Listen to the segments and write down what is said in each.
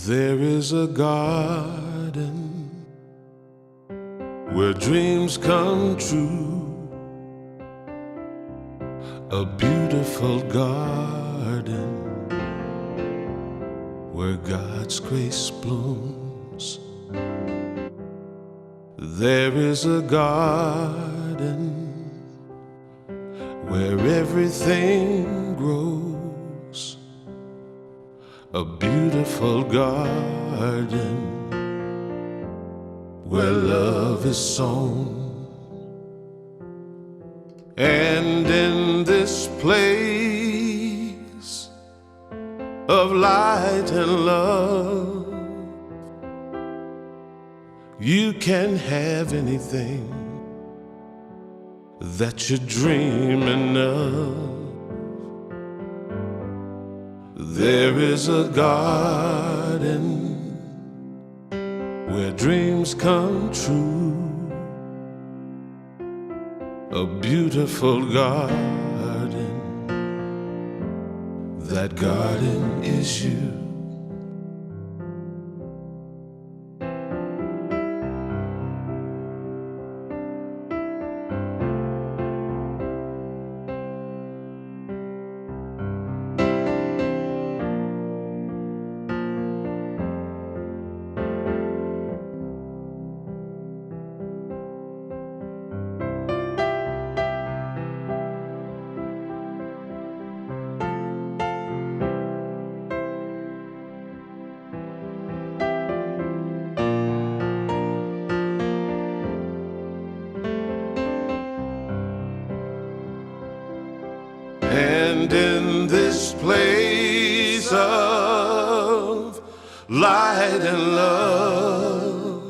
There is a garden where dreams come true, a beautiful garden where God's grace blooms. There is a garden where everything grows, a beautiful garden where love is sown. And in this place of light and love, you can have anything that you're dreaming of. There is a garden where dreams come true, a beautiful garden. That garden is you. And in this place of light and love,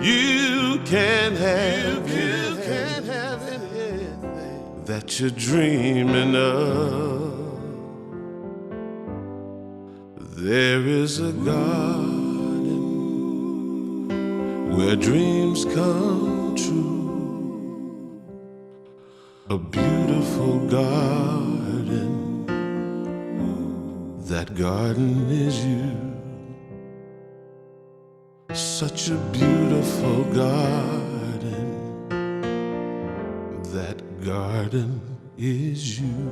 you can have anything that you're dreaming of. There is a garden where dreams come true, a beautiful garden. That garden is you. Such a beautiful garden. That garden is you.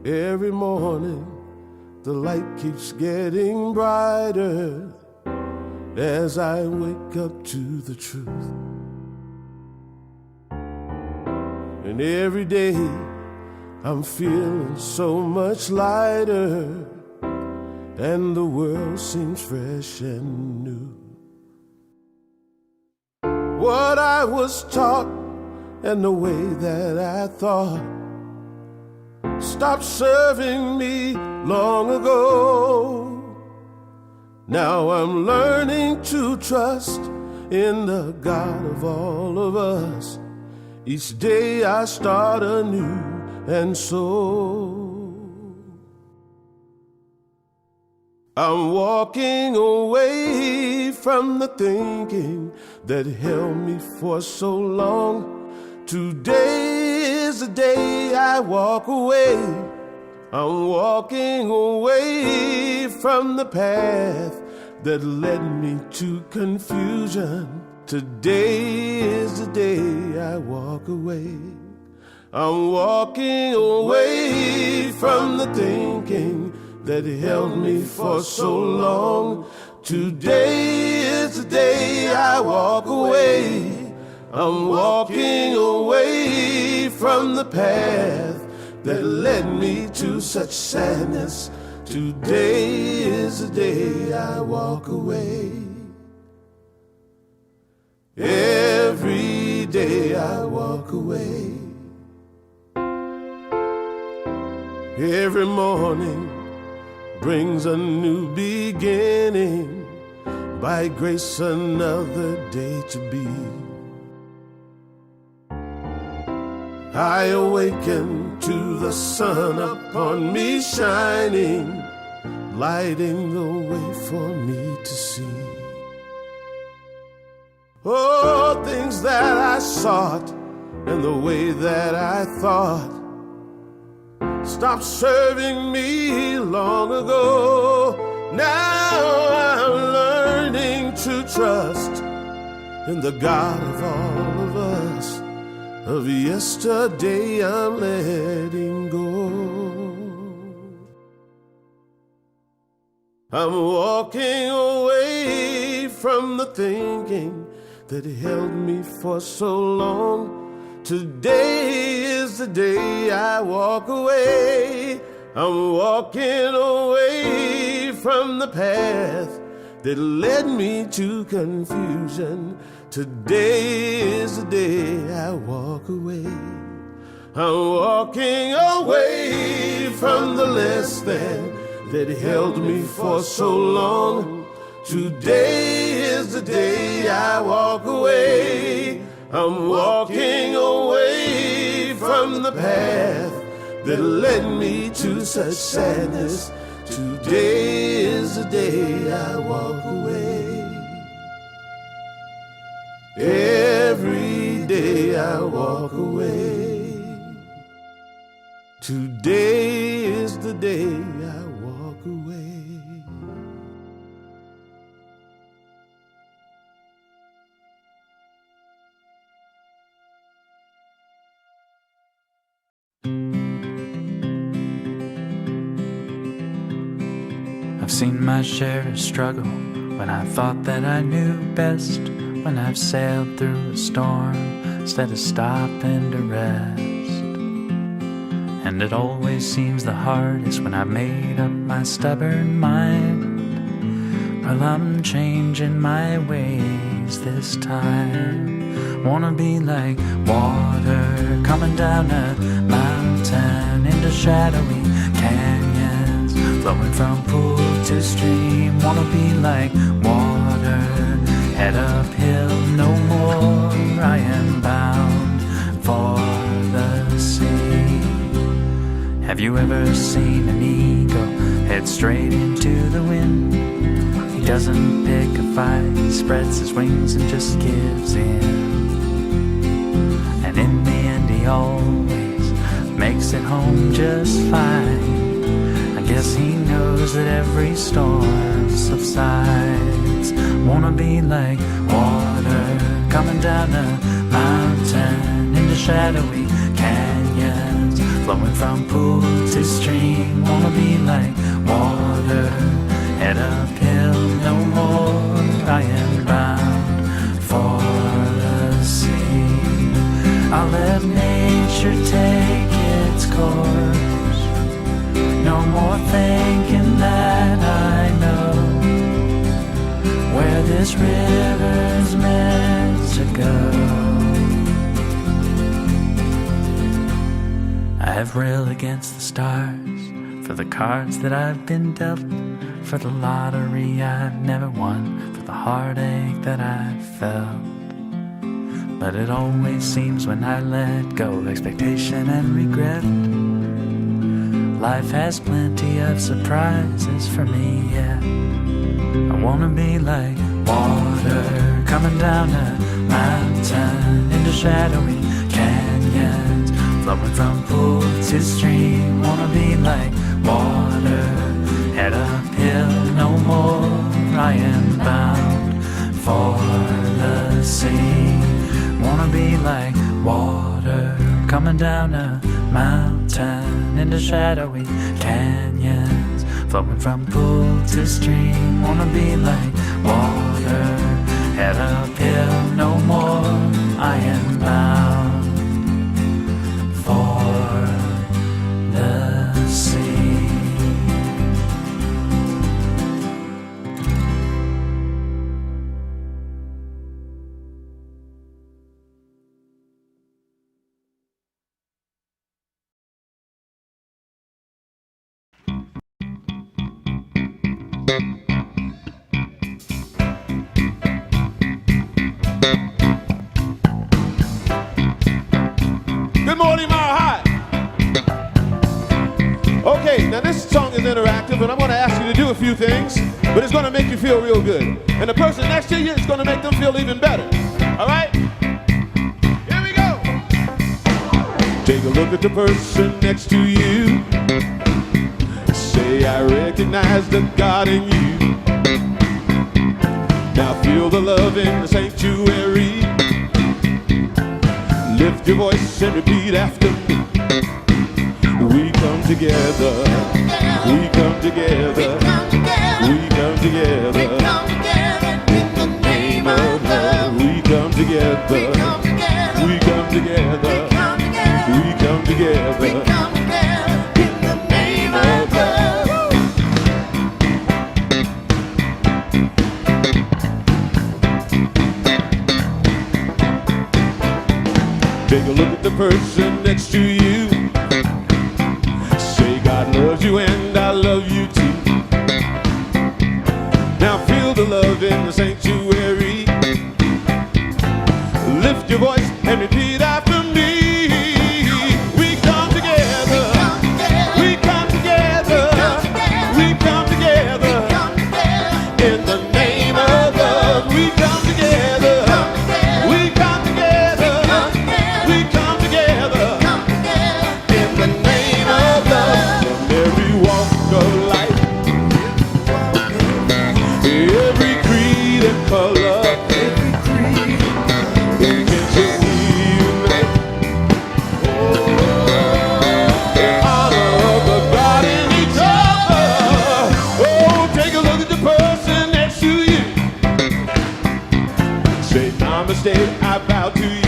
Every morning, the light keeps getting brighter as I wake up to the truth. And every day, I'm feeling so much lighter, and the world seems fresh and new. What I was taught and the way that I thought stopped serving me long ago. Now I'm learning to trust in the God of all of us. Each day I start anew, and so I'm walking away from the thinking that held me for so long. Today is the day I walk away. I'm walking away from the path that led me to confusion. Today is the day I walk away. I'm walking away from the thinking that held me for so long. Today is the day I walk away. I'm walking away from the path that led me to such sadness. Today is the day I walk away. Every day I walk away. Every morning brings a new beginning. By grace another day to be. I awaken to the sun upon me shining, lighting the way for me to see. Oh, things that I sought and the way that I thought stopped serving me long ago. Now I'm learning to trust in the God of all of us. Of yesterday I'm letting go. I'm walking away from the thinking that held me for so long. Today is the day I walk away. I'm walking away from the path that led me to confusion. Today is the day I walk away. I'm walking away from the less than that held me for so long. Today is the day I walk away. I'm walking away from the path that led me to such sadness. Today is the day I walk away. Every day I walk away. Today is the day I walk away. I've seen my share of struggle when I thought that I knew best, when I've sailed through a storm instead of stopping to rest. And it always seems the hardest when I've made up my stubborn mind. Well, I'm changing my ways this time. Wanna be like water coming down a mountain into shadowy canyons, flowing from pool to stream. Wanna be like water, head uphill no more. I am bound for the sea. Have you ever seen an eagle head straight into the wind? He doesn't pick a fight, he spreads his wings and just gives in. And in the end he always makes it home just fine. I guess he knows that every storm subsides. Wanna be like water coming down a mountain into shadowy canyons, flowing from pool to stream. Wanna be like water, head uphill no more. I am bound for the sea. I'll let nature take its course. No more thinking that I know where this river's meant to go. I've reeled against the stars for the cards that I've been dealt, for the lottery I've never won, for the heartache that I've felt. But it always seems when I let go of expectation and regret, life has plenty of surprises for me yet. I wanna be like water coming down a mountain into shadowy canyons, flowing from pool to stream. Wanna be like water, head uphill no more. I am bound for the sea. Wanna be like water coming down a mountain into shadowy canyons, flowing from pool to stream. Wanna be like water, head uphill no more. I am bound for the sea. feel real good. And the person next to you is going to make them feel even better. All right? Here we go. Take a look at the person next to you. Say, I recognize the God in you. Now feel the love in the sanctuary. Lift your voice and repeat after me. We come together. We come together. We come together. In the name of love. We come together. We come together. We come together. In the name of love. Take a look at the person next to you. Say, God loves you and I love you too. Now feel the love in the sanctuary. Lift your voice and repeat after me. We come together. We come together. We come together. In the name of love. We come together. We come together. We come together. In the name of love. From every walk of life, every creed and color, we can unite. In honor of the God in each other. Oh, take a look at the person next to you. Say, namaste, I bow to you.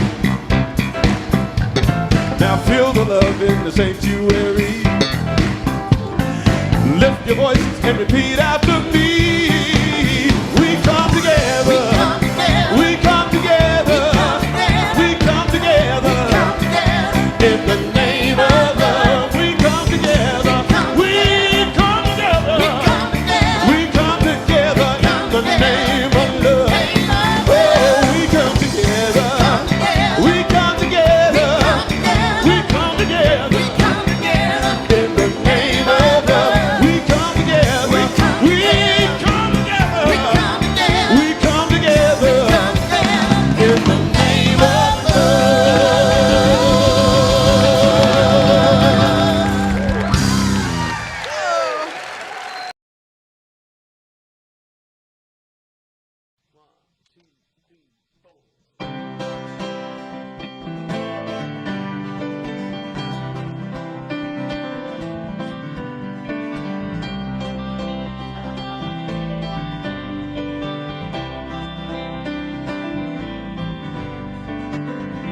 Now feel the love in the sanctuary. Lift your voice and repeat after me. We come together. We come together. We come together. In the name of love. We come together. We come together. We come together in the name of love. Oh, we come together. We come together. We come together. In the name of love. We come together. We come together. We come together. In the name of love.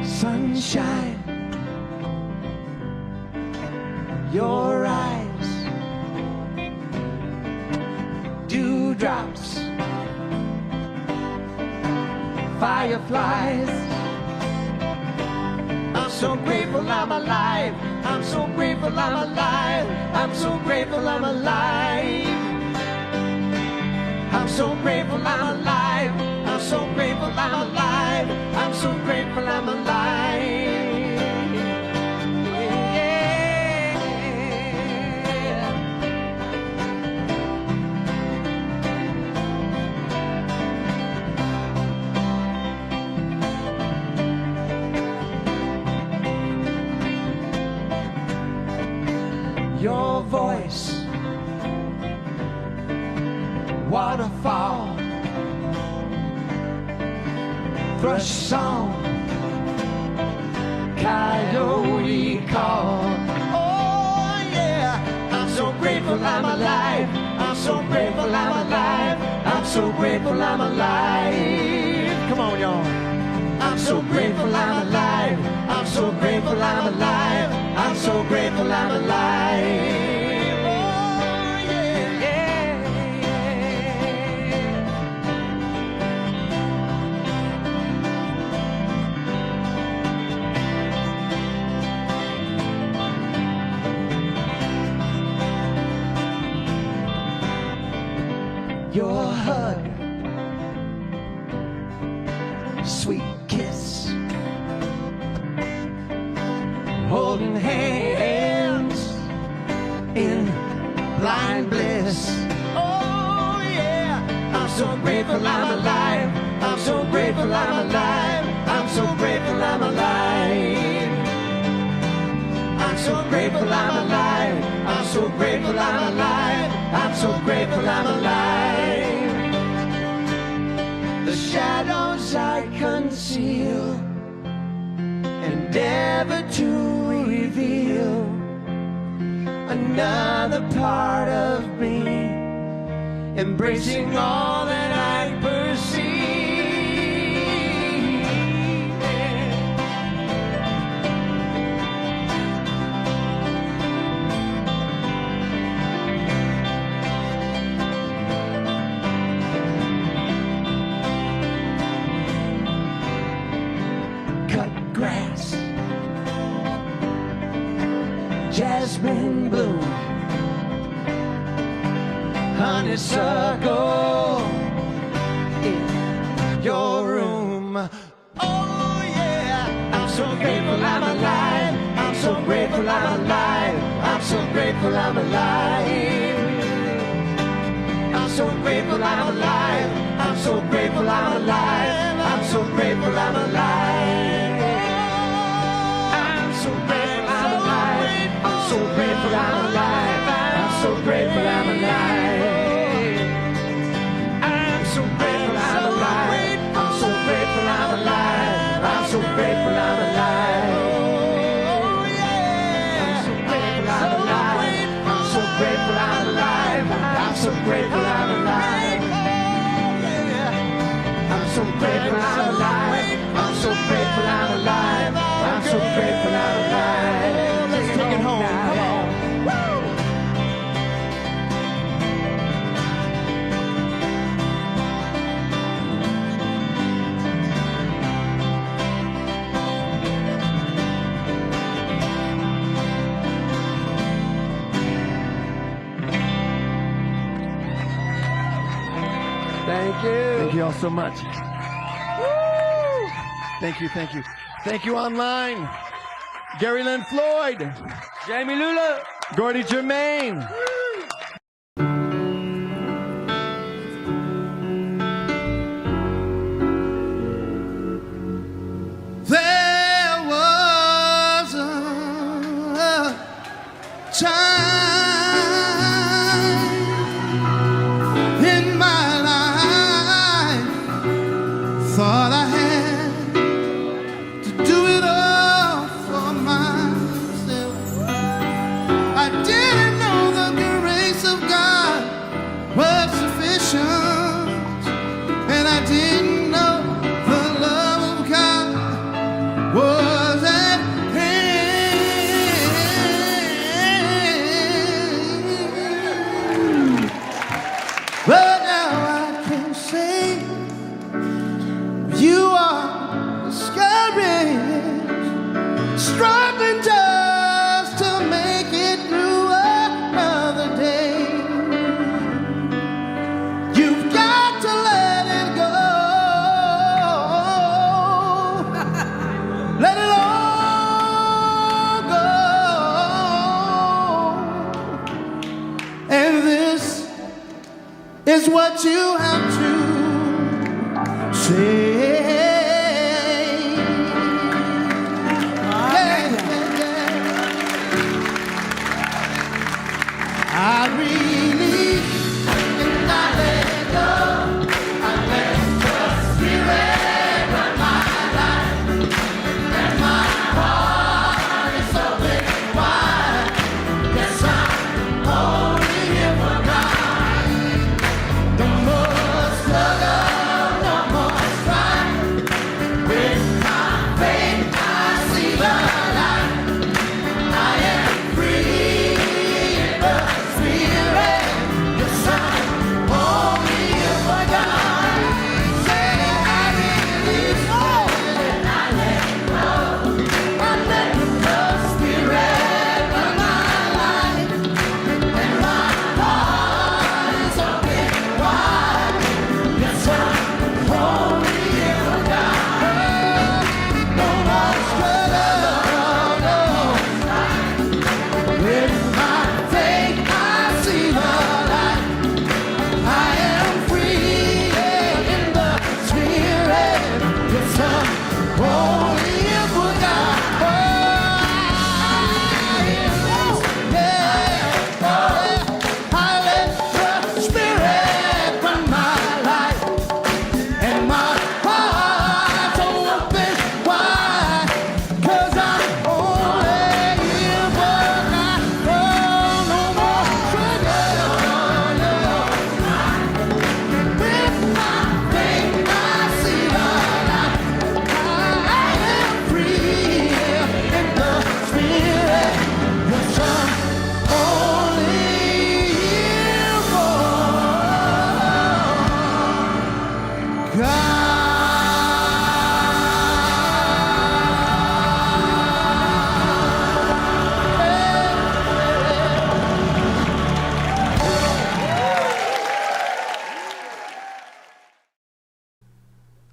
Sunshine, your eyes, dewdrops, fireflies. I'm so grateful I'm alive. I'm so grateful I'm alive. I'm so grateful I'm alive. I'm so grateful I'm alive. I'm so grateful I'm alive. I'm so grateful I'm alive. Your voice, waterfall, thrush song, coyote call. Oh yeah, I'm so grateful I'm alive. I'm so grateful I'm alive. I'm so grateful I'm alive. Come on, y'all. I'm so grateful I'm alive. I'm so grateful I'm alive. I'm so grateful I'm alive. Oh yeah, yeah. Your hug, sweet kiss, holding hands in blind bliss. Oh yeah, I'm so grateful I'm alive. I'm so grateful I'm alive. I'm so grateful I'm alive. I'm so grateful I'm alive. I'm so grateful I'm alive. I'm so grateful I'm alive. The shadows I conceal, endeavor to reveal another part of me, embracing all that I perceive. Cut grass, jasmine bloom, honeysuckle in your room. Oh yeah, I'm so grateful I'm alive. I'm so grateful I'm alive. I'm so grateful I'm alive. I'm so grateful I'm alive. I'm so grateful I'm alive. I'm so grateful I'm alive. I'm so grateful I'm alive. I'm so grateful I'm alive. I'm so grateful I'm alive. I'm so grateful I'm alive. I'm so grateful I'm alive. I'm so grateful I'm alive. I'm so grateful I'm alive. I'm so grateful I'm alive. I'm so grateful I'm alive. I'm so grateful I'm alive. I'm so grateful I'm alive. I'm so grateful I'm alive. Let's take it home. Come on. Thank you. Thank you all so much. Woo! Thank you, thank you. Thank you online. Gary Lynn Floyd. Jamie Lula. Gordy Germain. There was a time in my life, thought I had to do it all for myself. I didn't know the grace of God was sufficient, and I didn't know the love of God was at hand. But now I can say you are discouraged, struggling just to make it through another day. You've got to let it go. Let it all go. And this is what you have to say. Yeah, yeah, yeah. I really and I let it go. I let the Spirit run my life, and my heart is open wide. Yes, I'm only here for God. No more struggle, no more strife.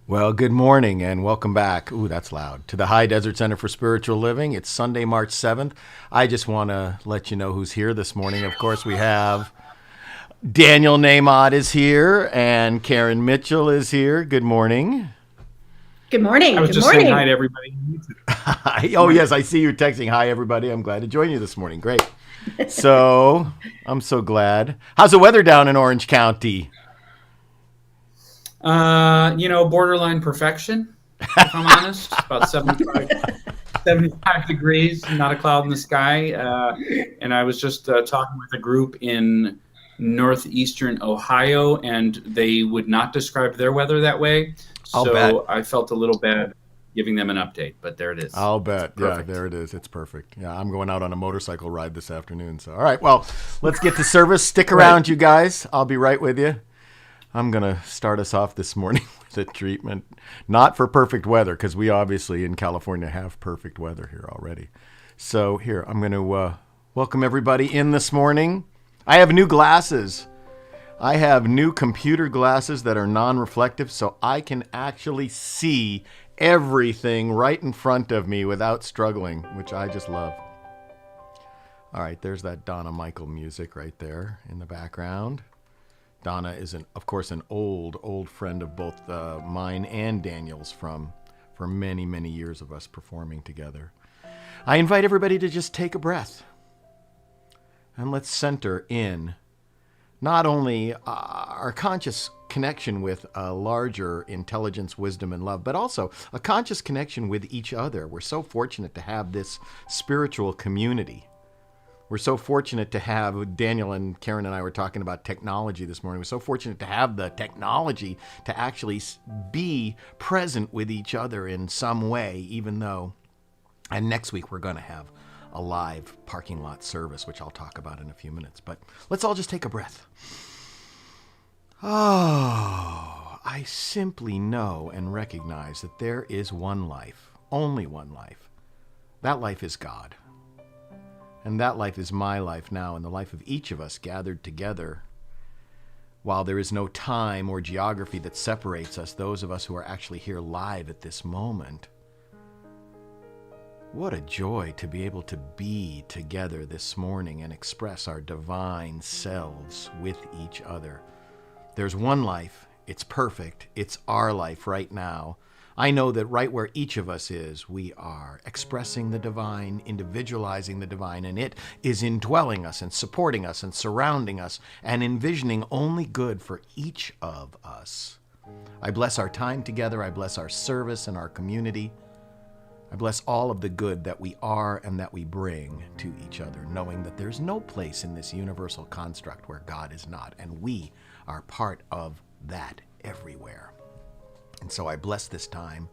Well, good morning and welcome back. Ooh, that's loud. To the High Desert Center for Spiritual Living. It's Sunday, March 7th. I just want to let you know who's here this morning. Of course, we have Daniel Namod is here and Karen Mitchell is here. Good morning. Good morning. I was just saying hi to everybody. Oh, yes, I see you texting. Hi, everybody. I'm glad to join you this morning. Great. So, I'm so glad. How's the weather down in Orange County? Borderline perfection, if I'm honest. About 75 degrees, not a cloud in the sky. And I was just talking with a group in northeastern Ohio, and they would not describe their weather that way. So I felt a little bad giving them an update, but there it is. I'll bet. Yeah, there it is. It's perfect. Yeah, I'm going out on a motorcycle ride this afternoon. So, all right, well, let's get to service. Stick around, you guys. I'll be right with you. I'm going to start us off this morning with a treatment, not for perfect weather, because we obviously in California have perfect weather here already. So here, I'm going to welcome everybody in this morning. I have new glasses. I have new computer glasses that are non-reflective, so I can actually see everything right in front of me without struggling, which I just love. All right, there's that Donna Michael music right there in the background. Donna is, of course, an old friend of both mine and Daniel's for many, many years of us performing together. I invite everybody to just take a breath and let's center in not only our conscious connection with a larger intelligence, wisdom, and love, but also a conscious connection with each other. We're so fortunate to have this spiritual community. We're so fortunate to have, Daniel and Karen and I were talking about technology this morning. We're so fortunate to have the technology to actually be present with each other in some way, even though, and next week we're going to have a live parking lot service, which I'll talk about in a few minutes. But let's all just take a breath. Oh, I simply know and recognize that there is one life, only one life. That life is God. And that life is my life now, and the life of each of us gathered together. While there is no time or geography that separates us, those of us who are actually here live at this moment, what a joy to be able to be together this morning and express our divine selves with each other. There's one life. It's perfect. It's our life right now. I know that right where each of us is, we are expressing the divine, individualizing the divine, and it is indwelling us and supporting us and surrounding us and envisioning only good for each of us. I bless our time together. I bless our service and our community. I bless all of the good that we are and that we bring to each other, knowing that there's no place in this universal construct where God is not, and we are part of that everywhere. And so I bless this time,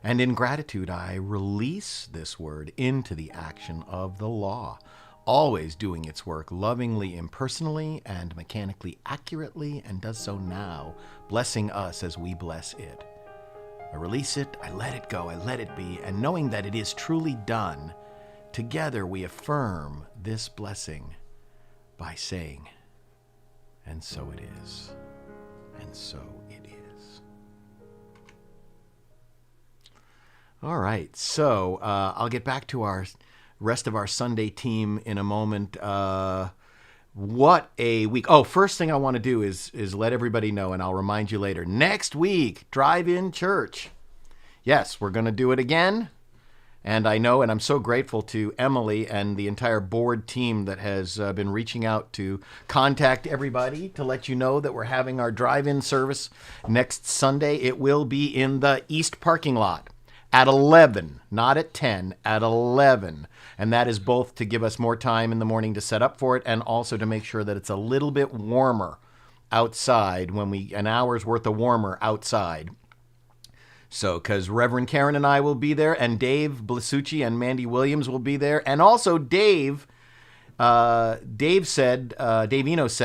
and in gratitude, I release this word into the action of the law, always doing its work lovingly, impersonally, and mechanically accurately, and does so now, blessing us as we bless it. I release it, I let it go, I let it be, and knowing that it is truly done, together we affirm this blessing by saying, and so it is, and so it is. All right, so I'll get back to our rest of our Sunday team in a moment. What a week. Oh, first thing I want to do is let everybody know, and I'll remind you later. Next week, drive-in church. yes, we're going to do it again. And I know, and I'm so grateful to Emily and the entire board team that has been reaching out to contact everybody to let you know that we're having our drive-in service next Sunday. It will be in the East parking lot at 11, not at 10, at 11. And that is both to give us more time in the morning to set up for it and also to make sure that it's a little bit warmer outside an hour's worth of warmer outside. So, because Reverend Karen and I will be there, and Dave Blasucci and Mandy Williams will be there, and also Dave Eno said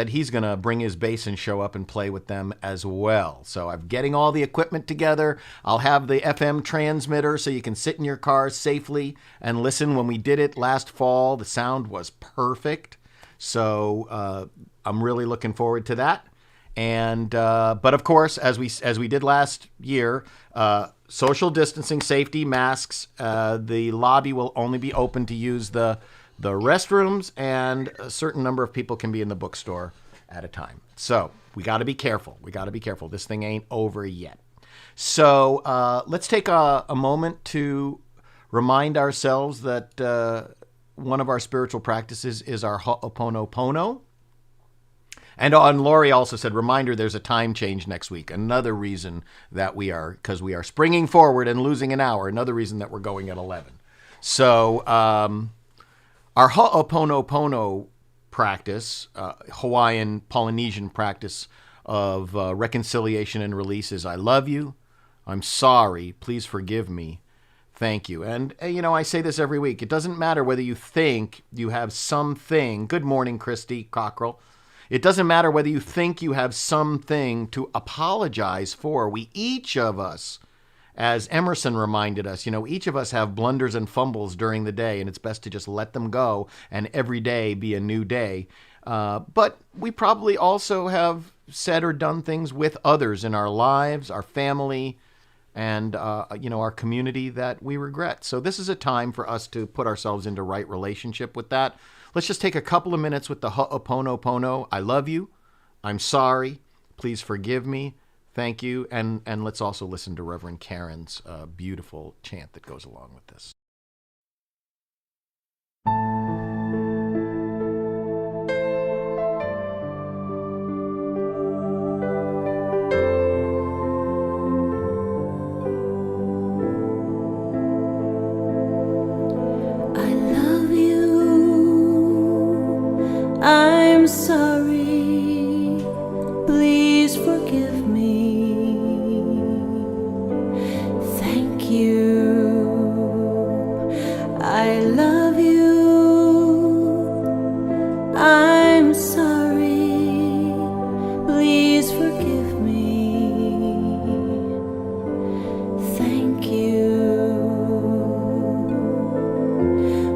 he's going to bring his bass and show up and play with them as well. So I'm getting all the equipment together. I'll have the FM transmitter so you can sit in your car safely and listen. When we did it last fall, the sound was perfect. So I'm really looking forward to that. And but of course, as we did last year, social distancing, safety, masks. The lobby will only be open to use the restrooms, and a certain number of people can be in the bookstore at a time. So we got to be careful. This thing ain't over yet. So let's take a moment to remind ourselves that one of our spiritual practices is our Ho'oponopono. And Lori also said, reminder, there's a time change next week. Another reason that because we are springing forward and losing an hour. Another reason that we're going at 11. So our Ho'oponopono practice, Hawaiian Polynesian practice of reconciliation and release is I love you, I'm sorry, please forgive me, thank you. And, I say this every week. It doesn't matter whether you think you have something. Good morning, Christy Cockrell. It doesn't matter whether you think you have something to apologize for. Each of us, as Emerson reminded us, each of us have blunders and fumbles during the day, and it's best to just let them go and every day be a new day. But we probably also have said or done things with others in our lives, our family, and our community that we regret. So this is a time for us to put ourselves into right relationship with that. Let's just take a couple of minutes with the Ho'oponopono. I love you. I'm sorry. Please forgive me. Thank you. And let's also listen to Reverend Karen's beautiful chant that goes along with this. I'm sorry, please forgive me. Thank you. I love you. I'm sorry, please forgive me. Thank you.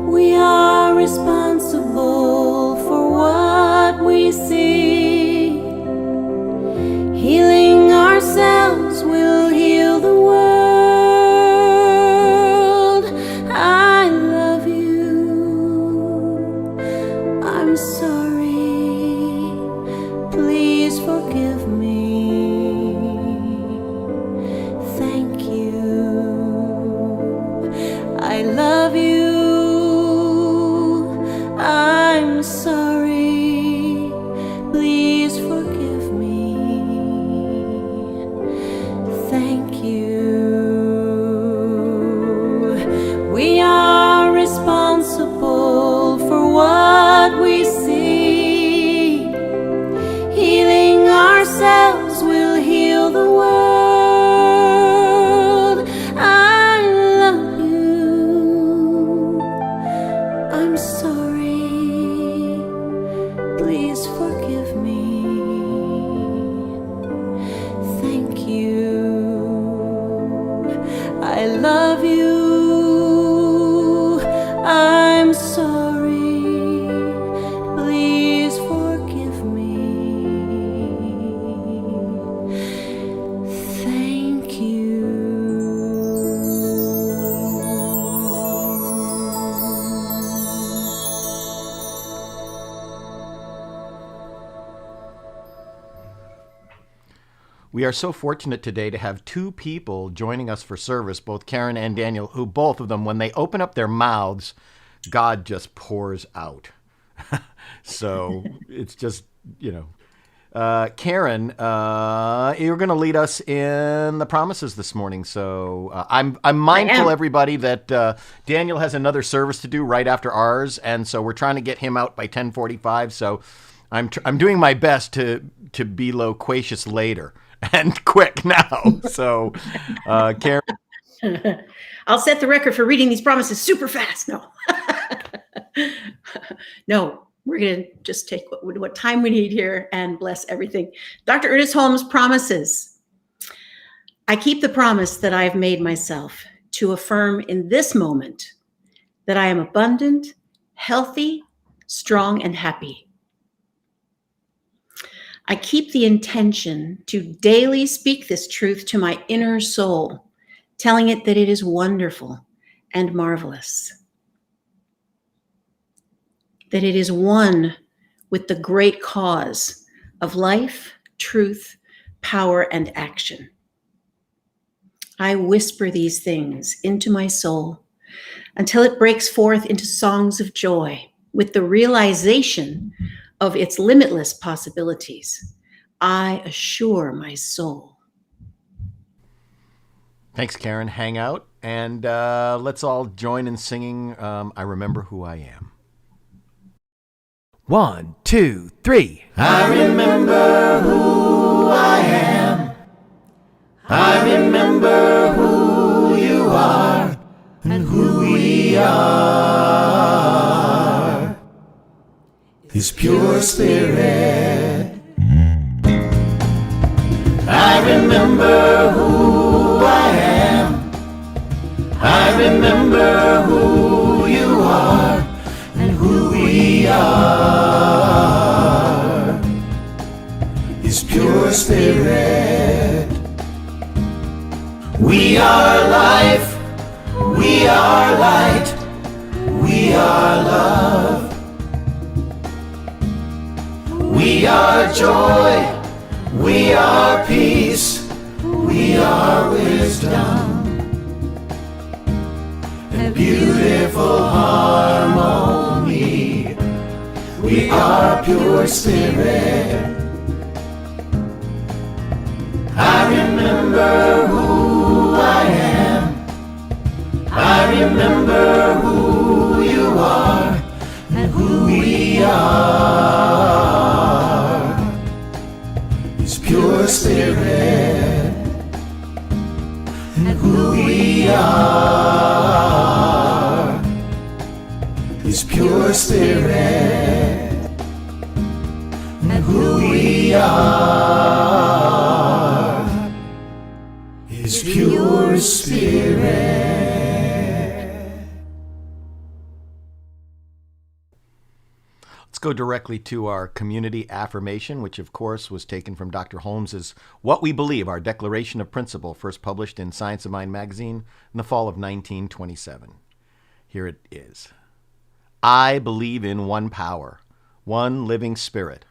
We are responsible for what we see. Healing ourselves will heal the world. I love you. I'm sorry. Please forgive me. Thank you. I love you. I'm sorry, please forgive me. Thank you. We are responsible for what we see. Healing ourselves will heal the world. I love you. I'm sorry. Please forgive me. Thank you. I love you. I'm sorry. Please forgive me. Thank you. We We are so fortunate today to have two people joining us for service, both Karen and Daniel, who both of them, when they open up their mouths, God just pours out. So it's just, Karen, you're going to lead us in the promises this morning. So I'm mindful, everybody, that Daniel has another service to do right after ours, and so we're trying to get him out by 10:45. So I'm doing my best to be loquacious later and quick now. So, Karen, I'll set the record for reading these promises super fast. No, no. We're going to just take what time we need here and bless everything. Dr. Ernest Holmes promises. I keep the promise that I have made myself to affirm in this moment that I am abundant, healthy, strong, and happy. I keep the intention to daily speak this truth to my inner soul, telling it that it is wonderful and marvelous, that it is one with the great cause of life, truth, power, and action. I whisper these things into my soul until it breaks forth into songs of joy with the realization of its limitless possibilities. I assure my soul. Thanks, Karen. Hang out, and let's all join in singing I Remember Who I Am. 1, 2, 3. I remember who I am. I remember who you are and who we are. His pure spirit. I remember who I am. I remember who you are and who we are. His pure spirit. We are life, we are light, we are love. We are joy, we are peace, we are wisdom. And beautiful harmony. We are pure spirit. I remember who I am. I remember who you are and who we are. His pure spirit and who we are. His pure spirit and who we are. His pure spirit. Let's go directly to our community affirmation, which of course was taken from Dr. Holmes's What We Believe, our Declaration of Principle, first published in Science of Mind magazine in the fall of 1927. Here it is. I believe in one power, one living spirit,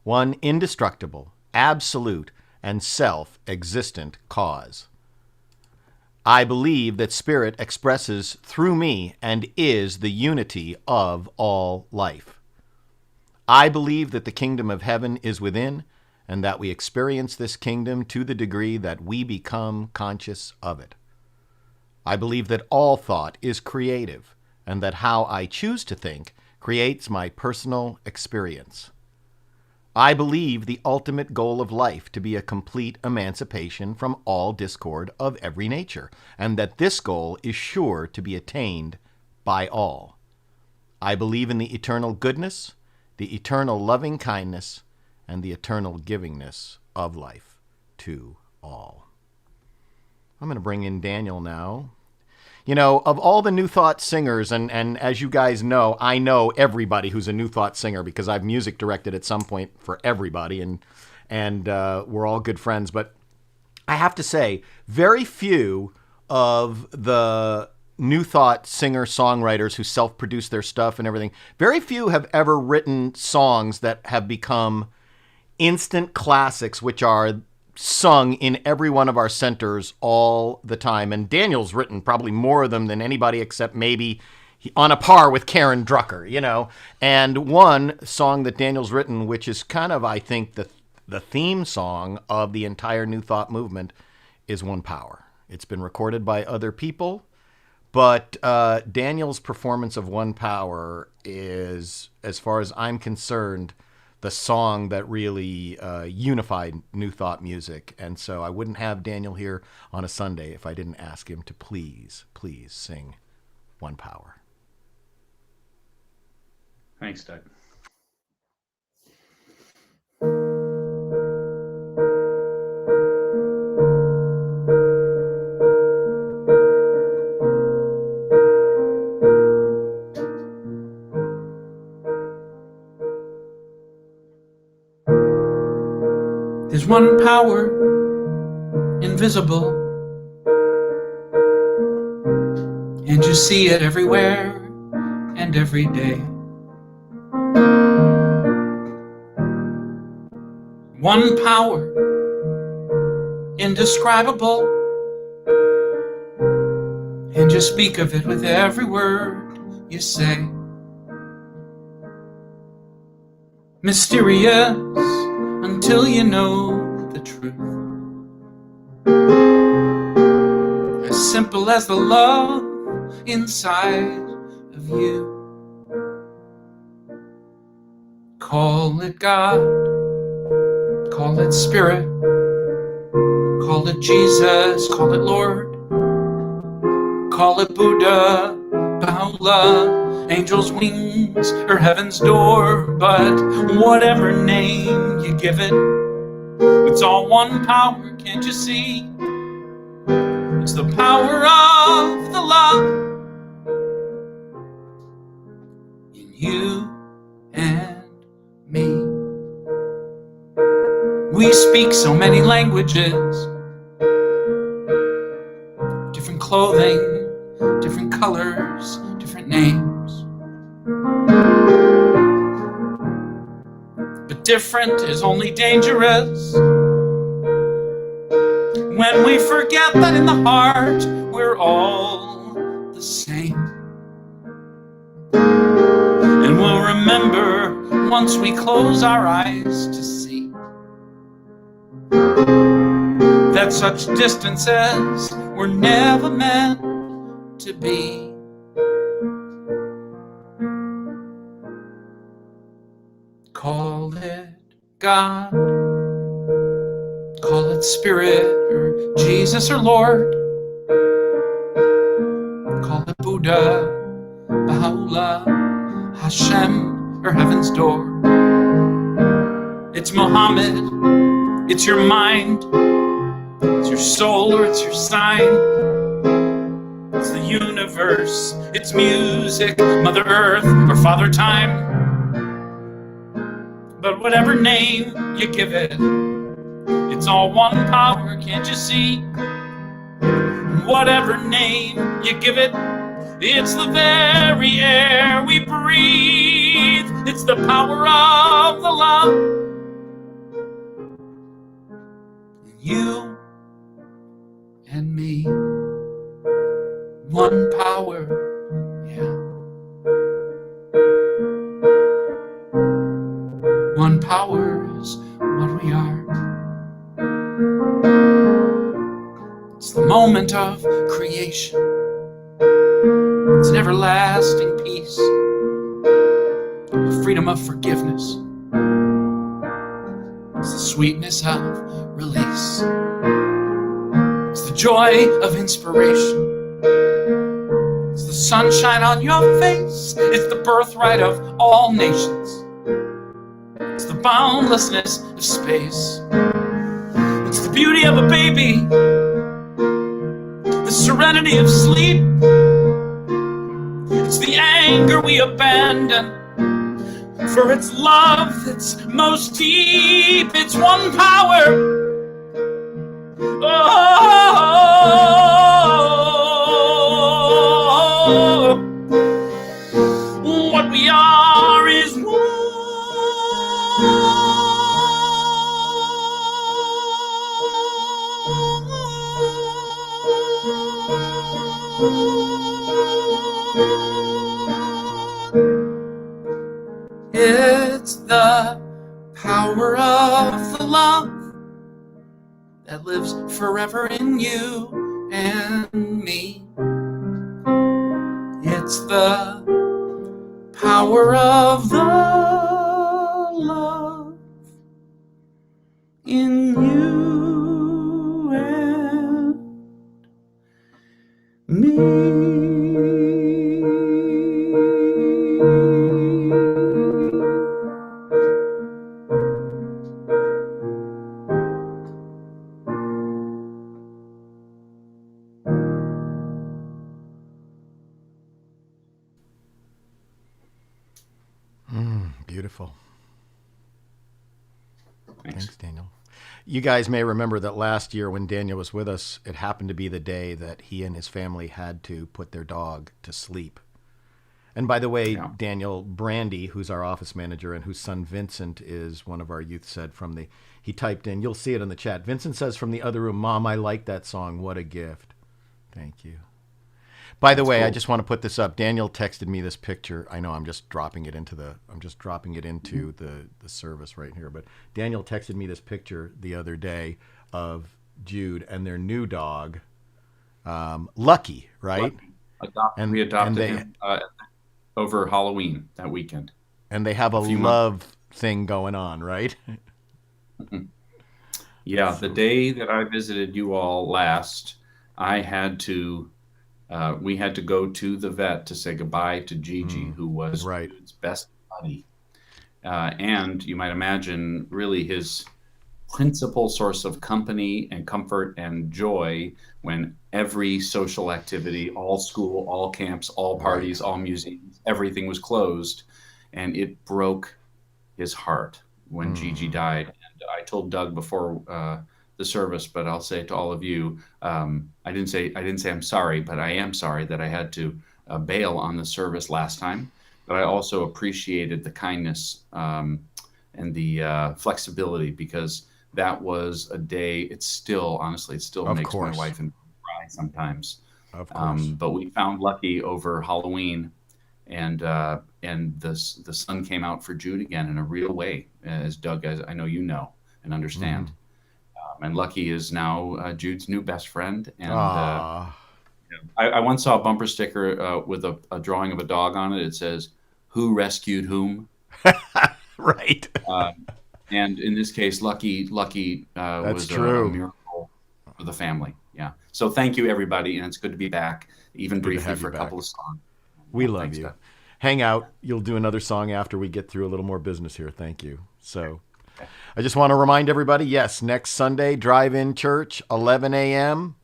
one indestructible, absolute, and self-existent cause. I believe that spirit expresses through me and is the unity of all life. I believe that the kingdom of heaven is within, and that we experience this kingdom to the degree that we become conscious of it. I believe that all thought is creative, and that how I choose to think creates my personal experience. I believe the ultimate goal of life to be a complete emancipation from all discord of every nature, and that this goal is sure to be attained by all. I believe in the eternal goodness, the eternal loving kindness, and the eternal givingness of life to all. I'm going to bring in Daniel now. You know, of all the New Thought singers, and as you guys know, I know everybody who's a New Thought singer because I've music directed at some point for everybody, and we're all good friends. But I have to say, very few of the New Thought singer-songwriters who self-produce their stuff and everything, very few have ever written songs that have become instant classics, which are sung in every one of our centers all the time. And Daniel's written probably more of them than anybody except maybe on a par with Karen Drucker, you know. And one song that Daniel's written, which is kind of, I think, the theme song of the entire New Thought movement, is One Power. It's been recorded by other people, but Daniel's performance of One Power is, as far as I'm concerned, the song that really unified New Thought music. And so I wouldn't have Daniel here on a Sunday if I didn't ask him to please sing One Power. Thanks, Doug. There's one power, invisible, and you see it everywhere and every day. One power, indescribable, and you speak of it with every word you say. Mysterious until you know the truth. As simple as the love inside of you. Call it God, call it Spirit, call it Jesus, call it Lord, call it Buddha, Baha'u'llah, angel's wings, or heaven's door. But whatever name you give it, it's all one power, can't you see? It's the power of the love in you and me. We speak so many languages, different clothing, different colors, different names. But different is only dangerous when we forget that in the heart we're all the same. And we'll remember once we close our eyes to see that such distances were never meant to be. Call it God, call it Spirit, or Jesus, or Lord. Call it Buddha, Baha'u'llah, Hashem, or Heaven's Door. It's Muhammad, it's your mind, it's your soul, or it's your sign. It's the universe, it's music, Mother Earth, or Father Time. But whatever name you give it, it's all one power, can't you see? Whatever name you give it, it's the very air we breathe. It's the power of the love. You and me, one power, yeah. One power is what we are. It's the moment of creation. It's an everlasting peace, a freedom of forgiveness. It's the sweetness of release. It's the joy of inspiration. It's the sunshine on your face. It's the birthright of all nations. It's the boundlessness of space. It's the beauty of a baby, the serenity of sleep. It's the anger we abandon, for it's love that's most deep. It's one power. Oh, what we are is one. It's the power of the love that lives forever in you and me. It's the power of the love in you and me. Beautiful. Thanks, Daniel. You guys may remember that last year when Daniel was with us, it happened to be the day that he and his family had to put their dog to sleep. And by the way, Yeah. Daniel, Brandy, who's our office manager and whose son Vincent is one of our youth, said he typed in, you'll see it in the chat. Vincent says from the other room, Mom, I like that song. What a gift. Thank you. By the way, cool. I just want to put this up. Daniel texted me this picture. I know I'm just dropping it into the service right here. But Daniel texted me this picture the other day of Jude and their new dog, Lucky, right? We adopted they- him over Halloween that weekend. And they have a love thing going on, right? Yeah, the day that I visited you all last, we had to go to the vet to say goodbye to Gigi, who was right. Jude's best buddy. And you might imagine, really, his principal source of company and comfort and joy when every social activity, all school, all camps, all parties, all museums, everything was closed. And it broke his heart when Gigi died. And I told Doug before the service, but I'll say to all of you, I didn't say I'm sorry, but I am sorry that I had to bail on the service last time. But I also appreciated the kindness and the flexibility, because that was a day. It still makes my wife and cry sometimes. Of course. But we found Lucky over Halloween, and the sun came out for Jude again in a real way, as Doug, as I know you know and understand. And Lucky is now Jude's new best friend. And I once saw a bumper sticker with a drawing of a dog on it. It says, "Who rescued whom?" Right. And in this case, Lucky was true. a miracle for the family. Yeah. So thank you, everybody, and it's good to be back, even briefly, for a couple of songs. We love Thanks, you. Doug. Hang out. You'll do another song after we get through a little more business here. Thank you. So I just want to remind everybody, yes, next Sunday, drive-in church, 11 a.m.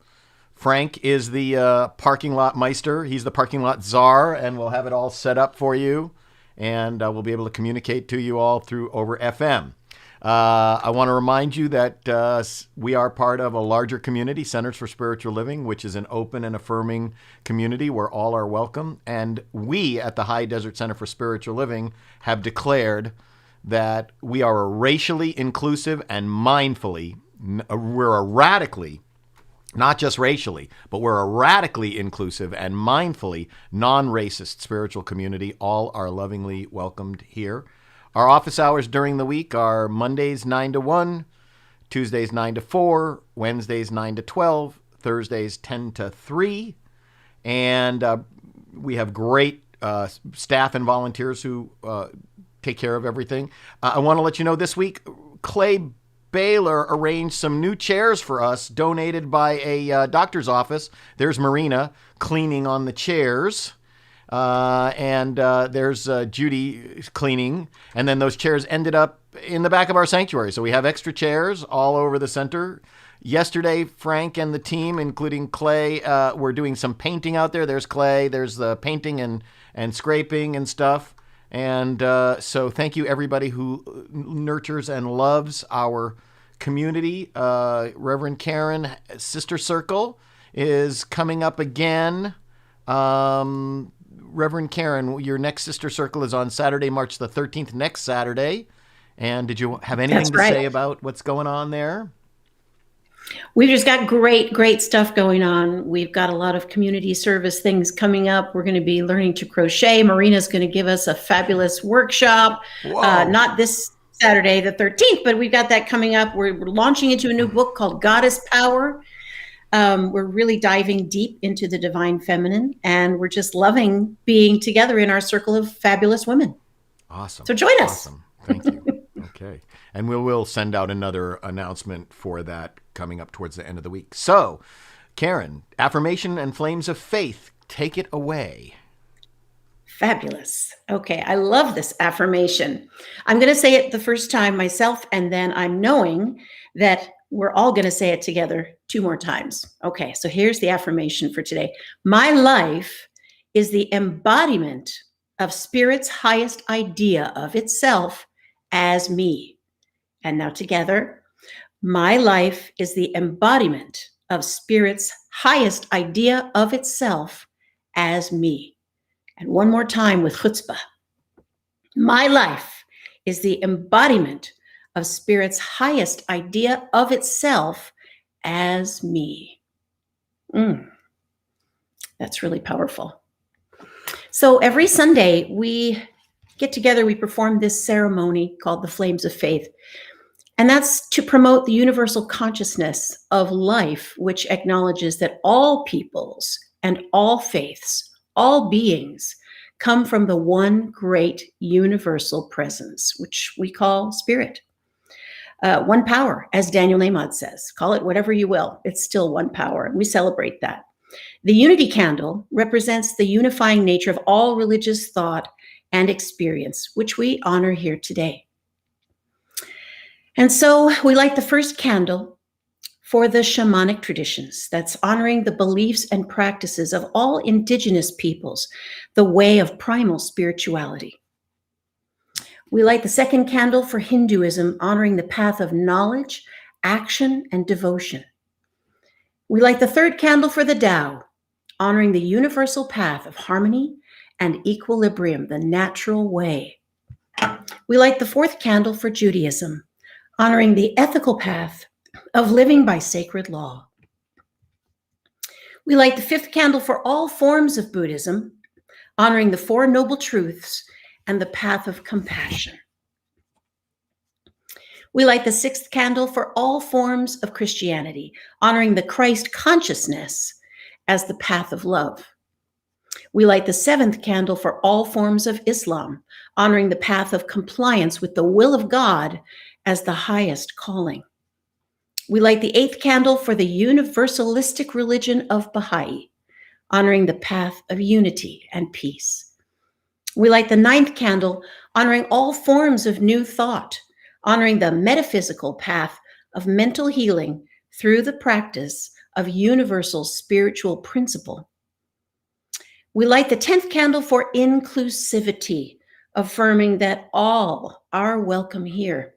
Frank is the parking lot meister. He's the parking lot czar, and we'll have it all set up for you. And we'll be able to communicate to you all over FM. I want to remind you that we are part of a larger community, Centers for Spiritual Living, which is an open and affirming community where all are welcome. And we at the High Desert Center for Spiritual Living have declared that we are a racially inclusive and we're a radically, not just racially, but we're a radically inclusive and mindfully non-racist spiritual community. All are lovingly welcomed here. Our office hours during the week are Mondays 9 to 1, Tuesdays 9 to 4, Wednesdays 9 to 12, Thursdays 10 to 3. And we have great staff and volunteers who take care of everything. I want to let you know this week, Clay Baylor arranged some new chairs for us, donated by a doctor's office. There's Marina cleaning on the chairs. And there's Judy cleaning. And then those chairs ended up in the back of our sanctuary. So we have extra chairs all over the center. Yesterday, Frank and the team, including Clay, were doing some painting out there. There's Clay. There's the painting and scraping and stuff. And so thank you, everybody who nurtures and loves our community. Reverend Karen, Sister Circle, is coming up again. Reverend Karen, your next Sister Circle is on Saturday, March the 13th, next Saturday. And did you have anything to say about what's going on there? We've just got great stuff going on. We've got a lot of community service things coming up. We're going to be learning to crochet. Marina's going to give us a fabulous workshop. Not this Saturday, the 13th, but we've got that coming up. We're launching into a new book called Goddess Power. We're really diving deep into the divine feminine, and we're just loving being together in our circle of fabulous women. Awesome. So join us. Awesome. Thank you. Okay. And we will send out another announcement for that coming up towards the end of the week. So, Karen, affirmation and flames of faith, take it away. Fabulous. Okay, I love this affirmation. I'm going to say it the first time myself, and then I'm knowing that we're all going to say it together 2 more times. Okay, so here's the affirmation for today. My life is the embodiment of Spirit's highest idea of itself as me. And now together, my life is the embodiment of Spirit's highest idea of itself as me. And one more time with chutzpah. My life is the embodiment of Spirit's highest idea of itself as me. That's really powerful. So every Sunday we get together, we perform this ceremony called the Flames of Faith. And that's to promote the universal consciousness of life, which acknowledges that all peoples and all faiths, all beings, come from the one great universal presence, which we call Spirit. One power, as Daniel Nahmad says. Call it whatever you will. It's still one power, and we celebrate that. The unity candle represents the unifying nature of all religious thought and experience, which we honor here today. And so we light the first candle for the shamanic traditions. That's honoring the beliefs and practices of all indigenous peoples, the way of primal spirituality. We light the second candle for Hinduism, honoring the path of knowledge, action, and devotion. We light the third candle for the Tao, honoring the universal path of harmony and equilibrium, the natural way. We light the fourth candle for Judaism, honoring the ethical path of living by sacred law. We light the fifth candle for all forms of Buddhism, honoring the Four Noble Truths and the path of compassion. We light the sixth candle for all forms of Christianity, honoring the Christ consciousness as the path of love. We light the seventh candle for all forms of Islam, honoring the path of compliance with the will of God as the highest calling. We light the eighth candle for the universalistic religion of Baha'i, honoring the path of unity and peace. We light the ninth candle, honoring all forms of new thought, honoring the metaphysical path of mental healing through the practice of universal spiritual principle. We light the 10th candle for inclusivity, affirming that all are welcome here.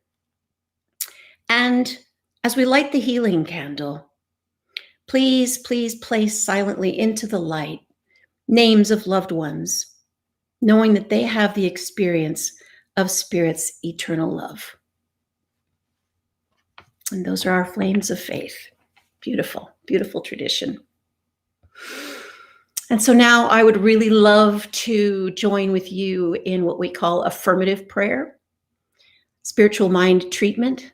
And as we light the healing candle, please place silently into the light names of loved ones, knowing that they have the experience of Spirit's eternal love. And those are our flames of faith. Beautiful, beautiful tradition. And so now I would really love to join with you in what we call affirmative prayer, spiritual mind treatment,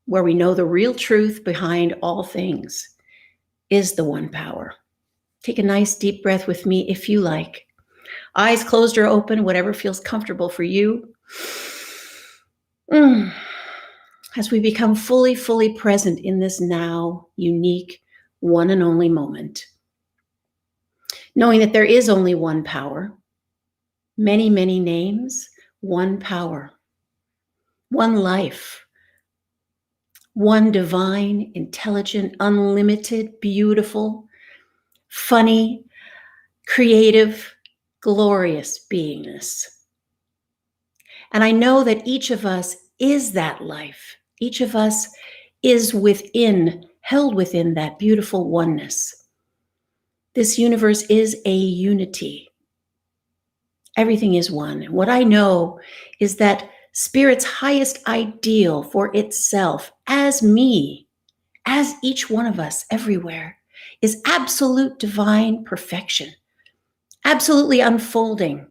where we know the real truth behind all things is the one power. Take a nice deep breath with me if you like. Eyes closed or open, whatever feels comfortable for you. As we become fully present in this now unique, one and only moment. Knowing that there is only one power, many names, one power, one life, one divine, intelligent, unlimited, beautiful, funny, creative, glorious beingness. And I know that each of us is that life. Each of us is held within that beautiful oneness. This universe is a unity. Everything is one. And what I know is that Spirit's highest ideal for itself as me, as each one of us everywhere, is absolute divine perfection, absolutely unfolding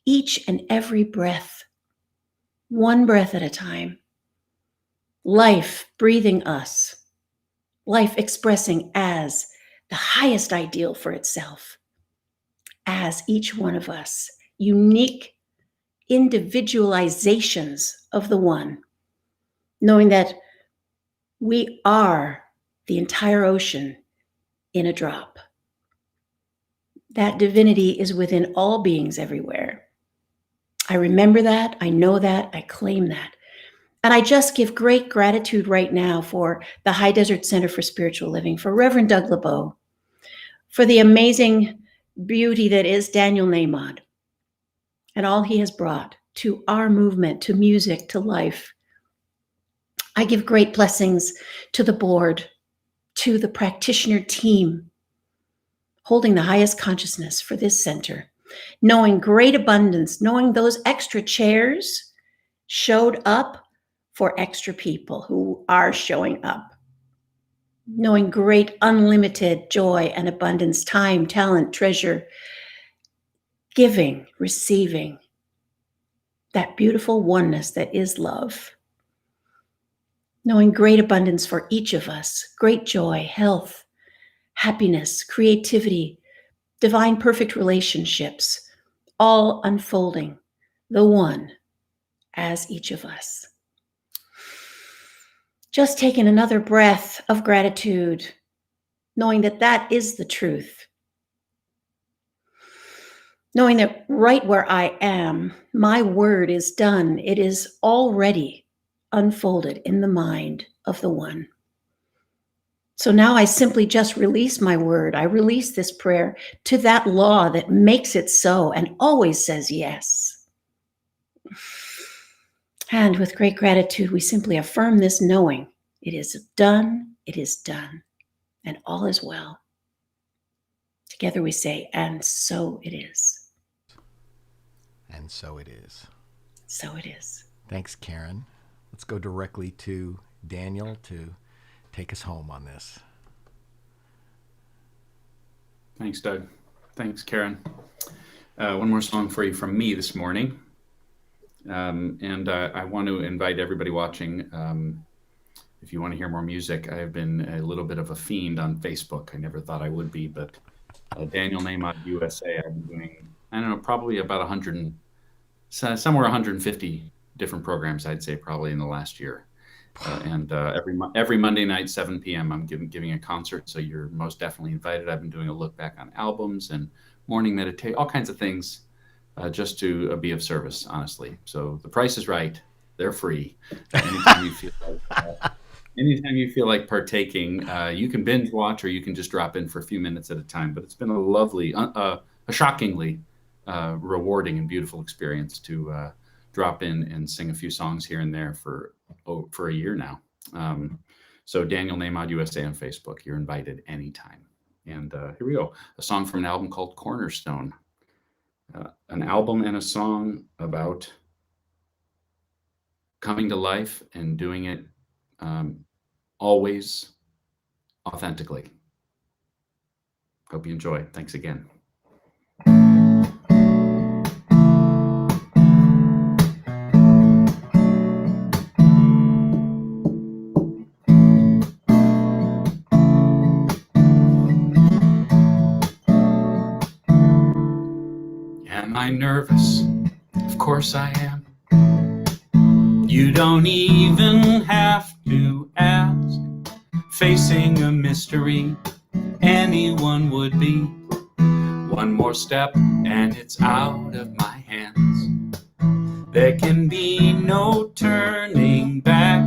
each and every breath, one breath at a time. Life breathing us, life expressing as the highest ideal for itself, as each one of us, unique individualizations of the one, knowing that we are the entire ocean in a drop. That divinity is within all beings everywhere. I remember that, I know that, I claim that. And I just give great gratitude right now for the High Desert Center for Spiritual Living, for Reverend Doug LeBeau, for the amazing beauty that is Daniel Nahmod, and all he has brought to our movement, to music, to life. I give great blessings to the board, to the practitioner team, holding the highest consciousness for this center, knowing great abundance, knowing those extra chairs showed up for extra people who are showing up, knowing great unlimited joy and abundance, time, talent, treasure, giving, receiving, that beautiful oneness that is love. Knowing great abundance for each of us, great joy, health, happiness, creativity, divine perfect relationships, all unfolding the one as each of us. Just taking another breath of gratitude, knowing that that is the truth. Knowing that right where I am, my word is done. It is already unfolded in the mind of the one. So now I simply just release my word. I release this prayer to that law that makes it so and always says yes. And with great gratitude, we simply affirm this knowing it is done, and all is well. Together we say, and so it is. And so it is. So it is. Thanks, Karen. Let's go directly to Daniel to take us home on this. Thanks, Doug. Thanks, Karen. One more song for you from me this morning. And I want to invite everybody watching, if you want to hear more music, I've been a little bit of a fiend on Facebook. I never thought I would be, but Daniel Nahmod USA, I've been doing, I don't know, probably about somewhere 150 different programs, I'd say, probably in the last year. And every Monday night, 7 p.m., I'm giving a concert, so you're most definitely invited. I've been doing a look back on albums and morning meditation, all kinds of things, just to be of service, honestly. So the price is right. They're free. Anytime you feel like partaking, you can binge watch or you can just drop in for a few minutes at a time. But it's been a lovely, a shockingly rewarding and beautiful experience to drop in and sing a few songs here and there for a year now. So Daniel Nahmod USA on Facebook. You're invited anytime. And here we go. A song from an album called Cornerstone. An album and a song about coming to life and doing it always authentically. Hope you enjoy. Thanks again. Am I nervous? Of course I am. You don't even have to ask. Facing a mystery, anyone would be. One more step and it's out of my hands. There can be no turning back.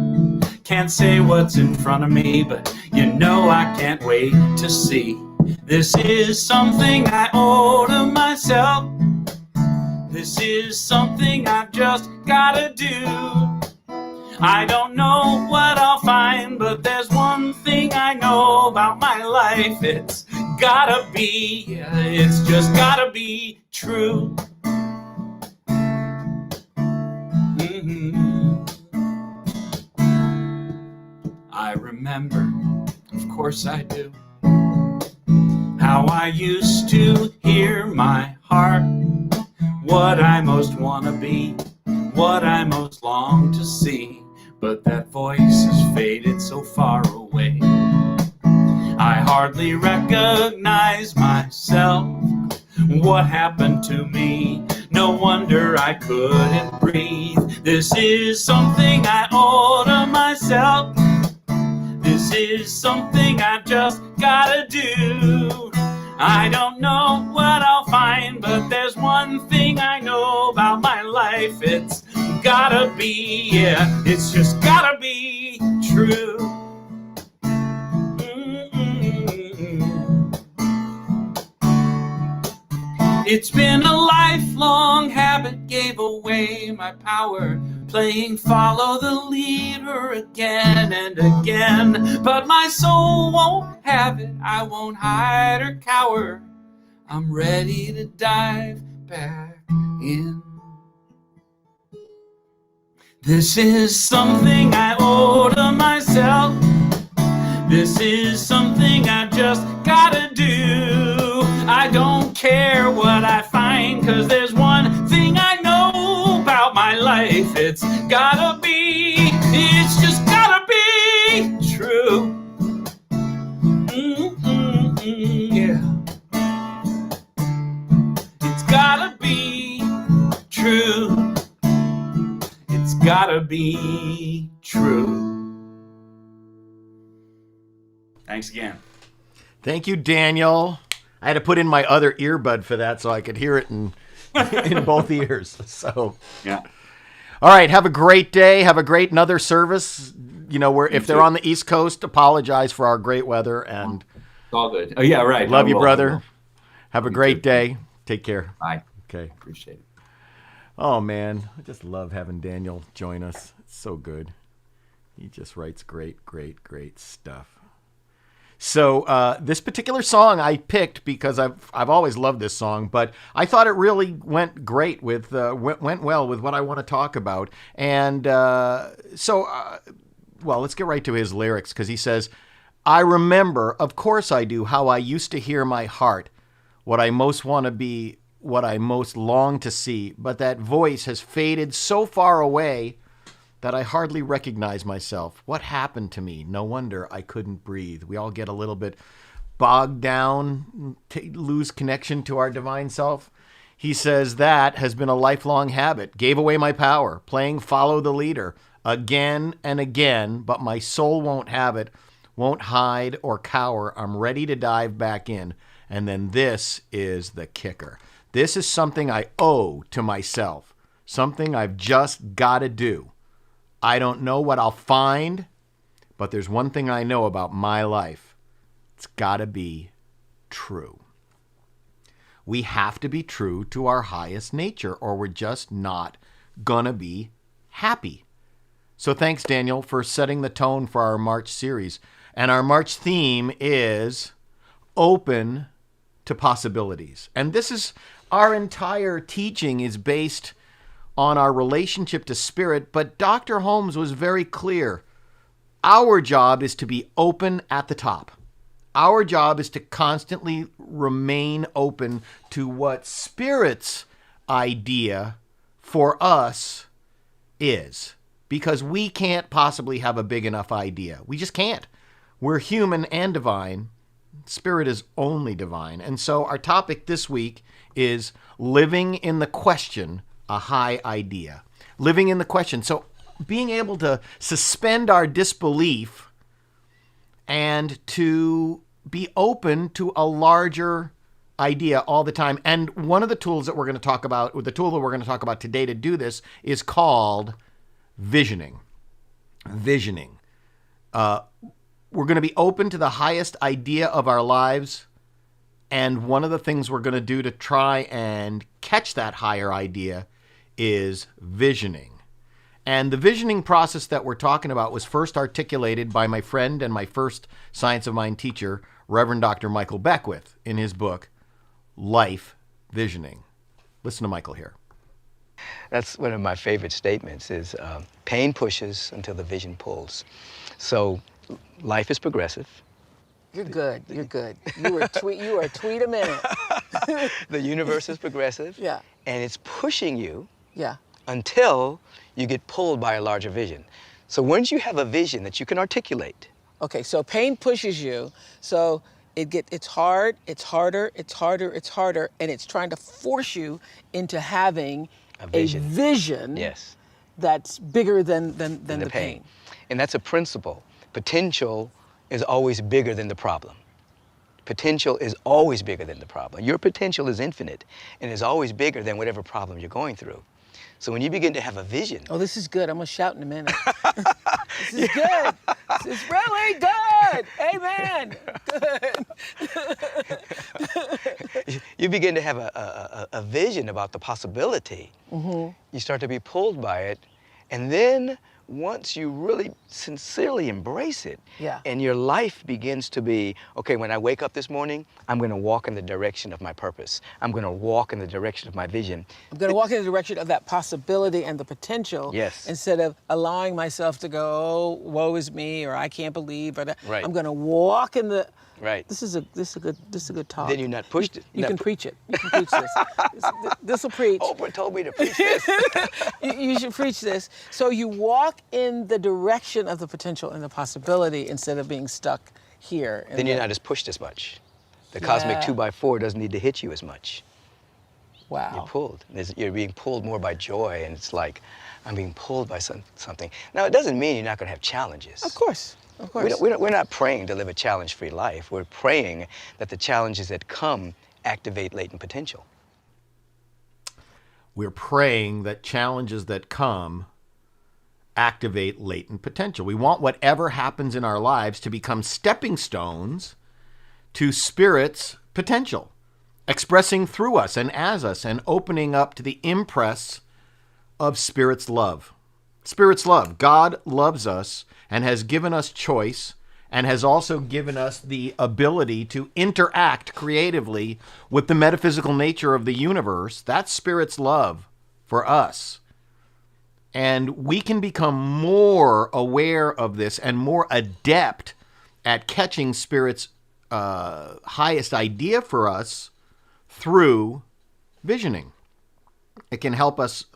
Can't say what's in front of me, but you know I can't wait to see. This is something I owe to myself. This is something I've just gotta do. I don't know what I'll find, but there's one thing I know about my life. It's gotta be, it's just gotta be true. I remember course I do. How I used to hear my heart, what I most want to be, what I most long to see. But that voice has faded so far away. I hardly recognize myself. What happened to me? No wonder I couldn't breathe. This is something I owe to myself. This is something I just gotta do. I don't know what I'll find, but there's one thing I know about my life. It's gotta be, yeah, it's just gotta be true. It's been a lifelong habit, gave away my power, playing follow the leader again and again. But my soul won't have it, I won't hide or cower. I'm ready to dive back in. This is something I owe to myself. This is something I just gotta do. I don't care what I find, 'cause there's one thing I know about my life. It's gotta be, it's just gotta be true. Yeah. It's gotta be true. It's gotta be true. Thanks again. Thank you, Daniel. I had to put in my other earbud for that so I could hear it in both ears. So, yeah. All right. Have a great day. Have a great another service. You know, if they're on the East Coast, apologize for our great weather. And it's all good. Oh, yeah, right. Love you, brother. Have a great day. Take care. Bye. Okay. Appreciate it. Oh, man. I just love having Daniel join us. It's so good. He just writes great stuff. So this particular song I picked because I've always loved this song, but I thought it really went great with went well with what I want to talk about. And well, let's get right to his lyrics, because he says, "I remember, of course I do, how I used to hear my heart, what I most want to be, what I most long to see, but that voice has faded so far away that I hardly recognize myself. What happened to me? No wonder I couldn't breathe." We all get a little bit bogged down, lose connection to our divine self. He says that has been a lifelong habit. Gave away my power, playing follow the leader again and again, but my soul won't have it, won't hide or cower. I'm ready to dive back in. And then this is the kicker. This is something I owe to myself, something I've just got to do. I don't know what I'll find, but there's one thing I know about my life. It's got to be true. We have to be true to our highest nature, or we're just not going to be happy. So thanks, Daniel, for setting the tone for our March series. And our March theme is open to possibilities. And this is our entire teaching is based on our relationship to spirit, but Dr. Holmes was very clear. Our job is to be open at the top. Our job is to constantly remain open to what spirit's idea for us is, because we can't possibly have a big enough idea. We just can't. We're human and divine. Spirit is only divine. And so our topic this week is living in the question, a high idea. Living in the question. So being able to suspend our disbelief and to be open to a larger idea all the time. And one of the tools that we're going to talk about, or the tool that we're going to talk about today to do this, is called visioning. Visioning. We're going to be open to the highest idea of our lives. And one of the things we're going to do to try and catch that higher idea is visioning. And the visioning process that we're talking about was first articulated by my friend and my first Science of Mind teacher, Reverend Dr. Michael Beckwith, in his book, Life Visioning. Listen to Michael here. That's one of my favorite statements is pain pushes until the vision pulls. So life is progressive. You're good. You're good. You are a tweet a minute. The universe is progressive. Yeah. And it's pushing you Yeah. until you get pulled by a larger vision. So once you have a vision that you can articulate, Okay, so pain pushes you. So it's hard, it's harder, it's harder, it's harder, and it's trying to force you into having a vision. Yes. That's bigger than the pain. And that's a principle. Potential is always bigger than the problem. Potential is always bigger than the problem. Your potential is infinite and is always bigger than whatever problem you're going through. So when you begin to have a vision. Oh, this is good. I'm going to shout in a minute. This is good. This is really good. Amen. Good. You begin to have a vision about the possibility. Mm-hmm. You start to be pulled by it. And then once you really sincerely embrace it, and your life begins to be, okay, when I wake up this morning, I'm going to walk in the direction of my purpose. I'm going to walk in the direction of my vision. I'm going to walk in the direction of that possibility and the potential, instead of allowing myself to go, oh, woe is me, or I can't believe, or that. Right. I'm going to walk in the. Right. This is a good talk. Then you're not pushed. You can preach it. You can preach this. This will preach. Oprah told me to preach this. You should preach this. So you walk in the direction of the potential and the possibility instead of being stuck here. Then you're not as pushed as much. The cosmic 2x4 doesn't need to hit you as much. Wow. You're pulled. You're being pulled more by joy, and it's like, I'm being pulled by something. Now, it doesn't mean you're not going to have challenges. Of course. Of course. We're not praying to live a challenge-free life. We're praying that the challenges that come activate latent potential. We're praying that challenges that come activate latent potential. We want whatever happens in our lives to become stepping stones to Spirit's potential, expressing through us and as us and opening up to the impress of Spirit's love. Spirit's love. God loves us and has given us choice and has also given us the ability to interact creatively with the metaphysical nature of the universe. That's Spirit's love for us. And we can become more aware of this and more adept at catching Spirit's highest idea for us through visioning. It can help us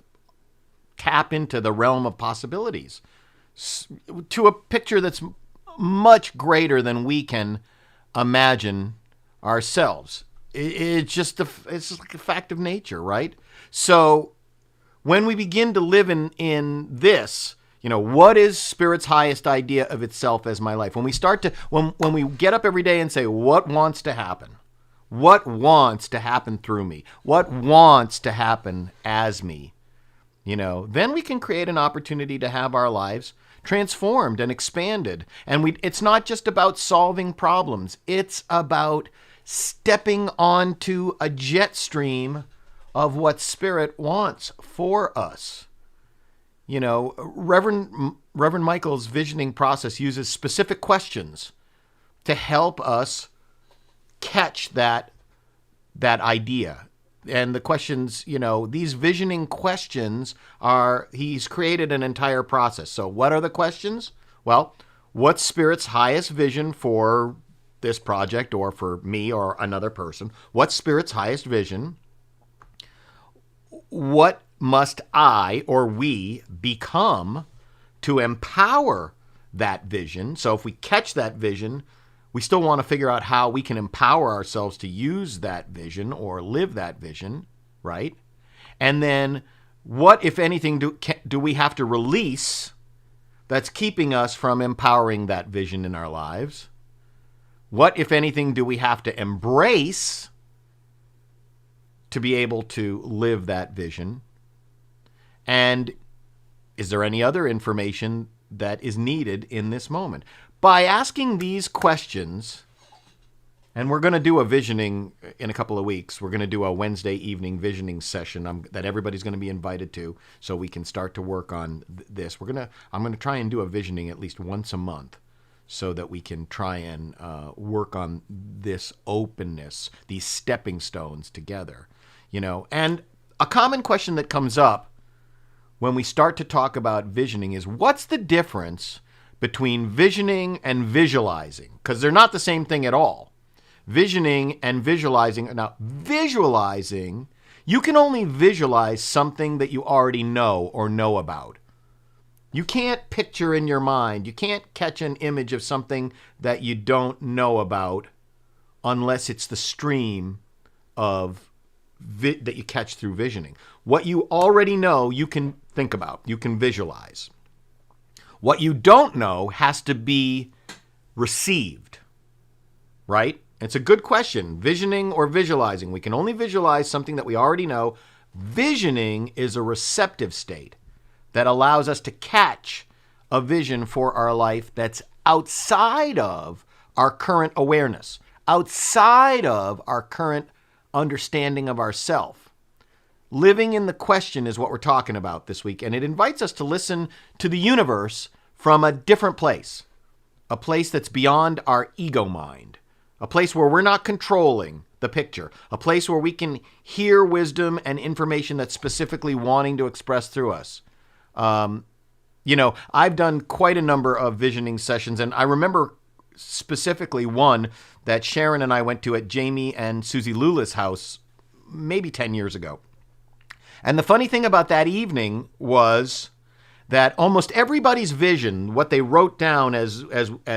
tap into the realm of possibilities to a picture that's much greater than we can imagine ourselves. It's just it's like a fact of nature, right? So when we begin to live in this, what is Spirit's highest idea of itself as my life? When we start to, when we get up every day and say, what wants to happen? What wants to happen through me? What wants to happen as me? Then we can create an opportunity to have our lives transformed and expanded. And it's not just about solving problems. It's about stepping onto a jet stream of what Spirit wants for us. Reverend Michael's visioning process uses specific questions to help us catch that idea. And the questions, these visioning questions he's created an entire process. So what are the questions? Well, what's Spirit's highest vision for this project or for me or another person? What's Spirit's highest vision? What must I or we become to empower that vision? So if we catch that vision, we still want to figure out how we can empower ourselves to use that vision or live that vision, right? And then what, if anything, do we have to release that's keeping us from empowering that vision in our lives? What, if anything, do we have to embrace to be able to live that vision? And is there any other information that is needed in this moment? By asking these questions, and we're going to do a visioning in a couple of weeks. We're going to do a Wednesday evening visioning session that everybody's going to be invited to, so we can start to work on this. I'm going to try and do a visioning at least once a month, so that we can try and work on this openness, these stepping stones together. And a common question that comes up when we start to talk about visioning is, what's the difference between visioning and visualizing, because they're not the same thing at all. Visioning and visualizing. Now, visualizing, you can only visualize something that you already know or know about. You can't picture in your mind, you can't catch an image of something that you don't know about unless it's the stream of that you catch through visioning. What you already know, you can think about, you can visualize. What you don't know has to be received, right? It's a good question. Visioning or visualizing? We can only visualize something that we already know. Visioning is a receptive state that allows us to catch a vision for our life that's outside of our current awareness, outside of our current understanding of ourself. Living in the question is what we're talking about this week, and it invites us to listen to the universe from a different place, a place that's beyond our ego mind, a place where we're not controlling the picture, a place where we can hear wisdom and information that's specifically wanting to express through us. I've done quite a number of visioning sessions, and I remember specifically one that Sharon and I went to at Jamie and Susie Lula's house maybe 10 years ago. And the funny thing about that evening was that almost everybody's vision, what they wrote down as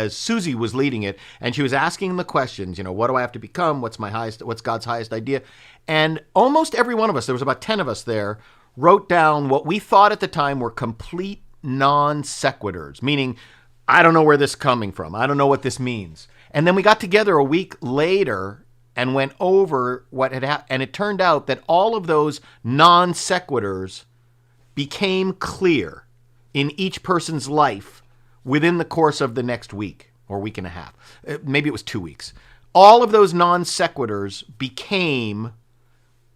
Susie was leading it, and she was asking the questions, what do I have to become? What's God's highest idea? And almost every one of us, there was about 10 of us there, wrote down what we thought at the time were complete non sequiturs, meaning, I don't know where this is coming from. I don't know what this means. And then we got together a week later and went over what had happened. And it turned out that all of those non sequiturs became clear in each person's life within the course of the next week or week and a half. Maybe it was 2 weeks. All of those non sequiturs became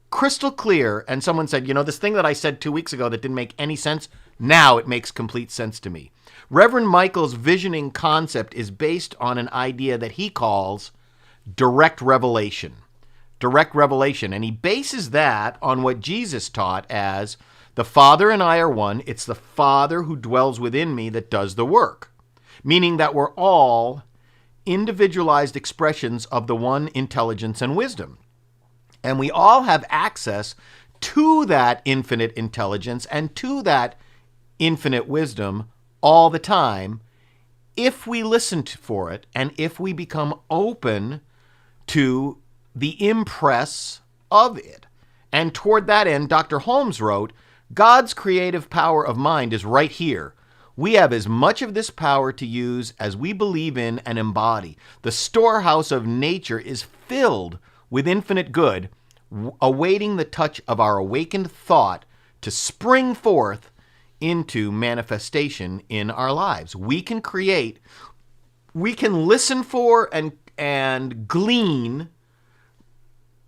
crystal clear. And someone said, this thing that I said 2 weeks ago that didn't make any sense, now it makes complete sense to me. Reverend Michael's visioning concept is based on an idea that he calls direct revelation. Direct revelation. And he bases that on what Jesus taught as the Father and I are one. It's the Father who dwells within me that does the work. Meaning that we're all individualized expressions of the one intelligence and wisdom. And we all have access to that infinite intelligence and to that infinite wisdom all the time if we listen for it and if we become open to the impress of it. And toward that end, Dr. Holmes wrote, God's creative power of mind is right here. We have as much of this power to use as we believe in and embody. The storehouse of nature is filled with infinite good, awaiting the touch of our awakened thought to spring forth into manifestation in our lives. We can create, we can listen for and glean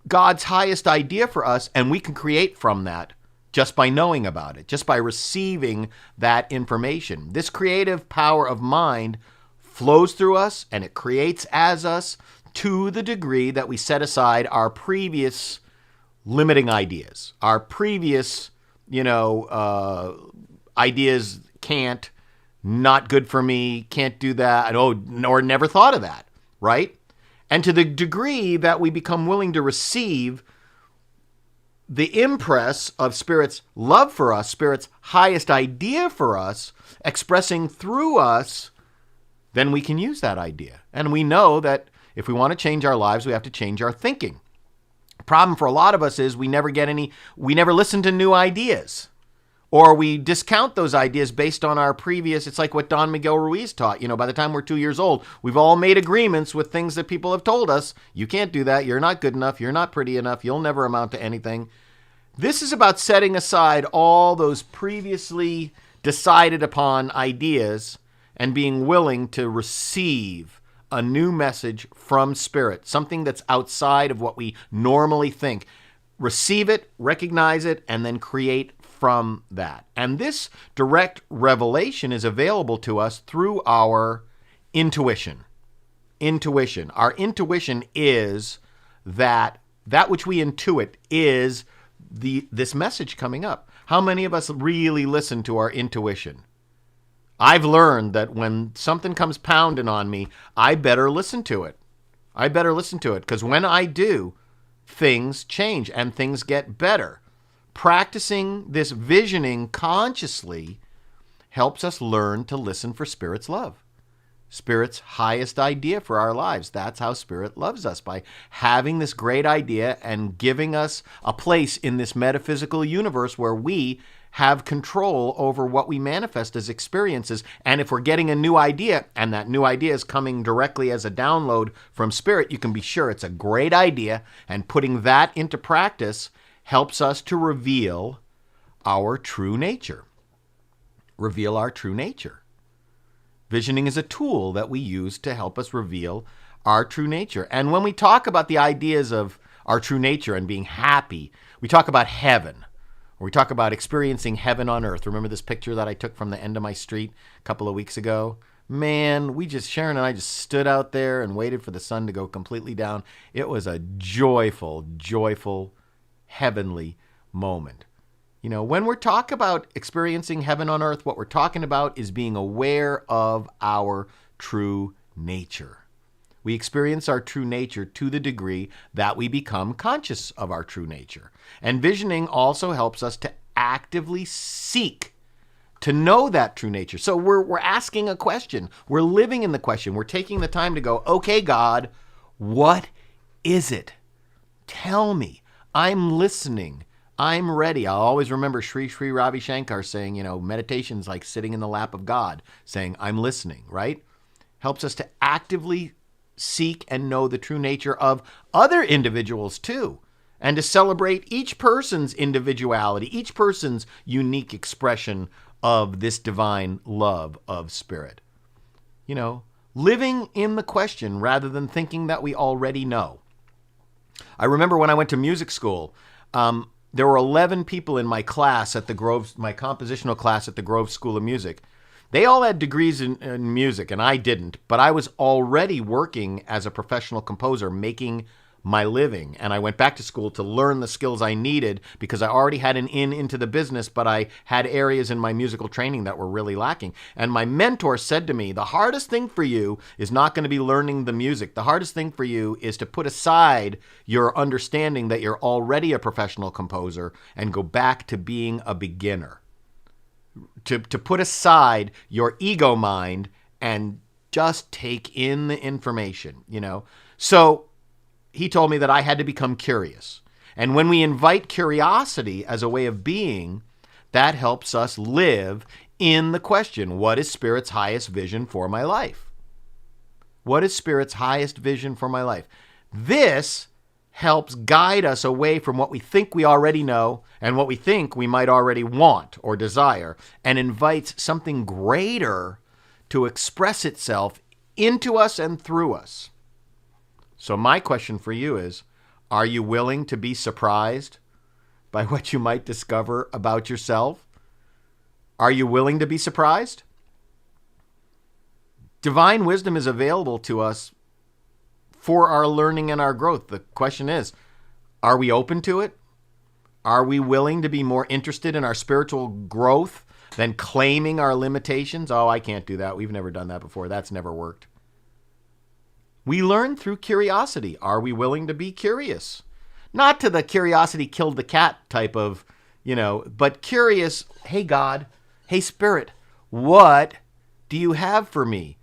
God's highest idea for us, and we can create from that just by knowing about it, just by receiving that information. This creative power of mind flows through us, and it creates as us to the degree that we set aside our previous limiting ideas, our previous, ideas, can't, not good for me, can't do that, or never thought of that, right? And to the degree that we become willing to receive the impress of Spirit's love for us, Spirit's highest idea for us, expressing through us, then we can use that idea. And we know that if we want to change our lives, we have to change our thinking. Problem for a lot of us is we never listen to new ideas. Or we discount those ideas based on our previous, it's like what Don Miguel Ruiz taught. By the time we're 2 years old, we've all made agreements with things that people have told us. You can't do that. You're not good enough. You're not pretty enough. You'll never amount to anything. This is about setting aside all those previously decided upon ideas and being willing to receive a new message from Spirit, something that's outside of what we normally think. Receive it, recognize it, and then create from that. And this direct revelation is available to us through our intuition. Our intuition is that which we intuit is this message coming up. How many of us really listen to our intuition? I've learned that when something comes pounding on me, I better listen to it. I better listen to it, because when I do, things change and things get better. Practicing this visioning consciously helps us learn to listen for Spirit's love. Spirit's highest idea for our lives. That's how Spirit loves us, by having this great idea and giving us a place in this metaphysical universe where we have control over what we manifest as experiences. And if we're getting a new idea, and that new idea is coming directly as a download from Spirit, you can be sure it's a great idea, and putting that into practice helps us to reveal our true nature. Reveal our true nature. Visioning is a tool that we use to help us reveal our true nature. And when we talk about the ideas of our true nature and being happy, we talk about heaven, or we talk about experiencing heaven on earth. Remember this picture that I took from the end of my street a couple of weeks ago? Man, Sharon and I just stood out there and waited for the sun to go completely down. It was a joyful, joyful, heavenly moment. You know, when we're talking about experiencing heaven on earth, what we're talking about is being aware of our true nature. We experience our true nature to the degree that we become conscious of our true nature. And visioning also helps us to actively seek to know that true nature. So we're asking a question. We're living in the question. We're taking the time to go, okay, God, what is it? Tell me. I'm listening. I'm ready. I'll always remember Sri Sri Ravi Shankar saying, you know, meditation's like sitting in the lap of God, saying, I'm listening, right? Helps us to actively seek and know the true nature of other individuals too, and to celebrate each person's individuality, each person's unique expression of this divine love of Spirit. You know, living in the question rather than thinking that we already know. I remember when I went to music school, there were 11 people in my class at the Grove, my compositional class at the Grove School of Music. They all had degrees in music, and I didn't, but I was already working as a professional composer, making my living. And I went back to school to learn the skills I needed because I already had an into the business, but I had areas in my musical training that were really lacking. And my mentor said to me, the hardest thing for you is not going to be learning the music. The hardest thing for you is to put aside your understanding that you're already a professional composer and go back to being a beginner. To put aside your ego mind and just take in the information, you know. So he told me that I had to become curious. And when we invite curiosity as a way of being, that helps us live in the question, what is Spirit's highest vision for my life? What is Spirit's highest vision for my life? This helps guide us away from what we think we already know and what we think we might already want or desire, and invites something greater to express itself into us and through us. So my question for you is, are you willing to be surprised by what you might discover about yourself? Are you willing to be surprised? Divine wisdom is available to us for our learning and our growth. The question is, are we open to it? Are we willing to be more interested in our spiritual growth than claiming our limitations? Oh, I can't do that. We've never done that before. That's never worked. We learn through curiosity. Are we willing to be curious? Not to the curiosity killed the cat type of, you know, but curious, hey God, hey Spirit, what do you have for me?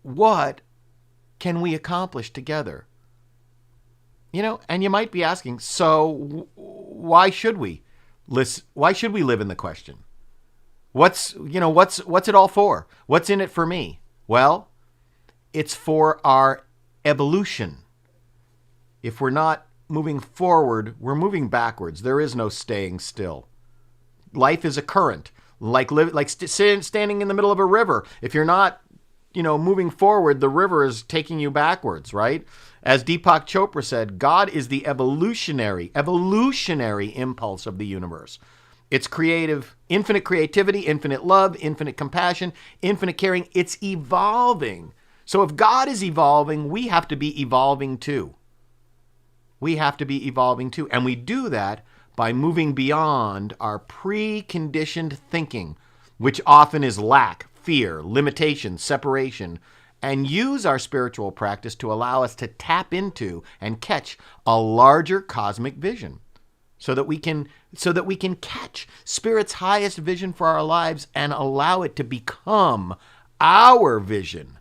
What can we accomplish together? You know, and you might be asking, so why should we? Why should we live in the question? What's it all for? What's in it for me? Well, it's for our evolution. If we're not moving forward, we're moving backwards. There is no staying still. Life is a current, like standing in the middle of a river. If you're not, moving forward, the river is taking you backwards, right? As Deepak Chopra said, God is the evolutionary impulse of the universe. It's creative, infinite creativity, infinite love, infinite compassion, infinite caring. It's evolving. So if God is evolving, we have to be evolving too. We have to be evolving too. And we do that by moving beyond our preconditioned thinking. which often is lack, fear, limitation, separation, and use our spiritual practice to allow us to tap into and catch a larger cosmic vision so that we can catch Spirit's highest vision for our lives and allow it to become our vision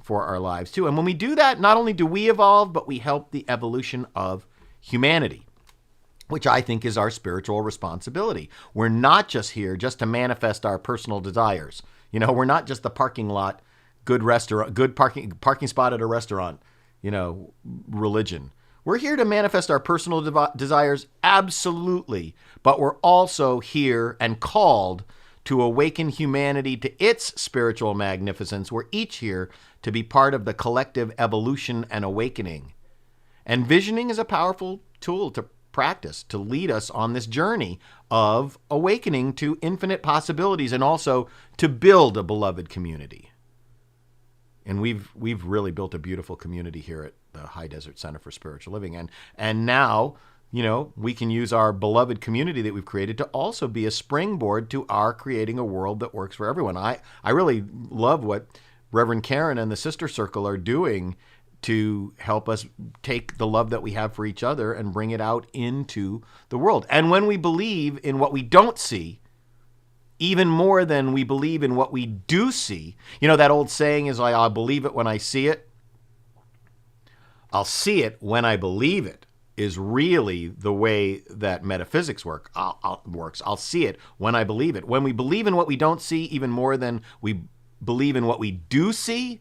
for our lives too. And when we do that, not only do we evolve, but we help the evolution of humanity, which I think is our spiritual responsibility. We're not just here just to manifest our personal desires. We're not just the parking lot, good restaurant, good parking spot at a restaurant, religion. We're here to manifest our personal desires, absolutely, but we're also here and called to awaken humanity to its spiritual magnificence. We're each here to be part of the collective evolution and awakening. And visioning is a powerful tool to practice, to lead us on this journey of awakening to infinite possibilities and also to build a beloved community. And we've really built a beautiful community here at the High Desert Center for Spiritual Living. And now, we can use our beloved community that we've created to also be a springboard to our creating a world that works for everyone. I really love what Reverend Karen and the Sister Circle are doing to help us take the love that we have for each other and bring it out into the world. And when we believe in what we don't see, even more than we believe in what we do see, that old saying is like, I'll believe it when I see it. I'll see it when I believe it is really the way that metaphysics works. I'll see it when I believe it. When we believe in what we don't see, even more than we believe in what we do see,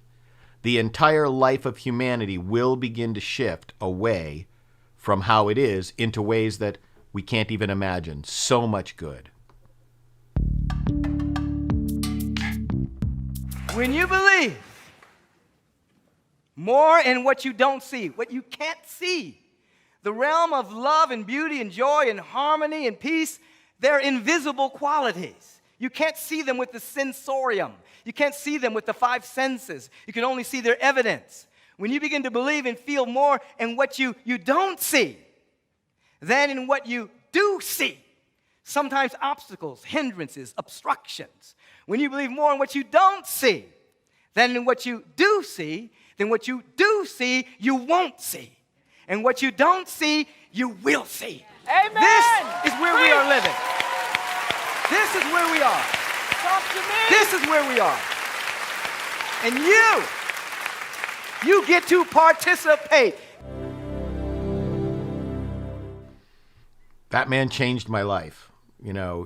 the entire life of humanity will begin to shift away from how it is into ways that we can't even imagine. So much good. When you believe more in what you don't see, what you can't see, the realm of love and beauty and joy and harmony and peace, they're invisible qualities. You can't see them with the sensorium. You can't see them with the five senses. You can only see their evidence. When you begin to believe and feel more in what you don't see than in what you do see, sometimes obstacles, hindrances, obstructions. When you believe more in what you don't see than in what you do see, then what you do see, you won't see. And what you don't see, you will see. Amen. This is where we are living. This is where we are. Talk to me. This is where we are. And you get to participate. That man changed my life.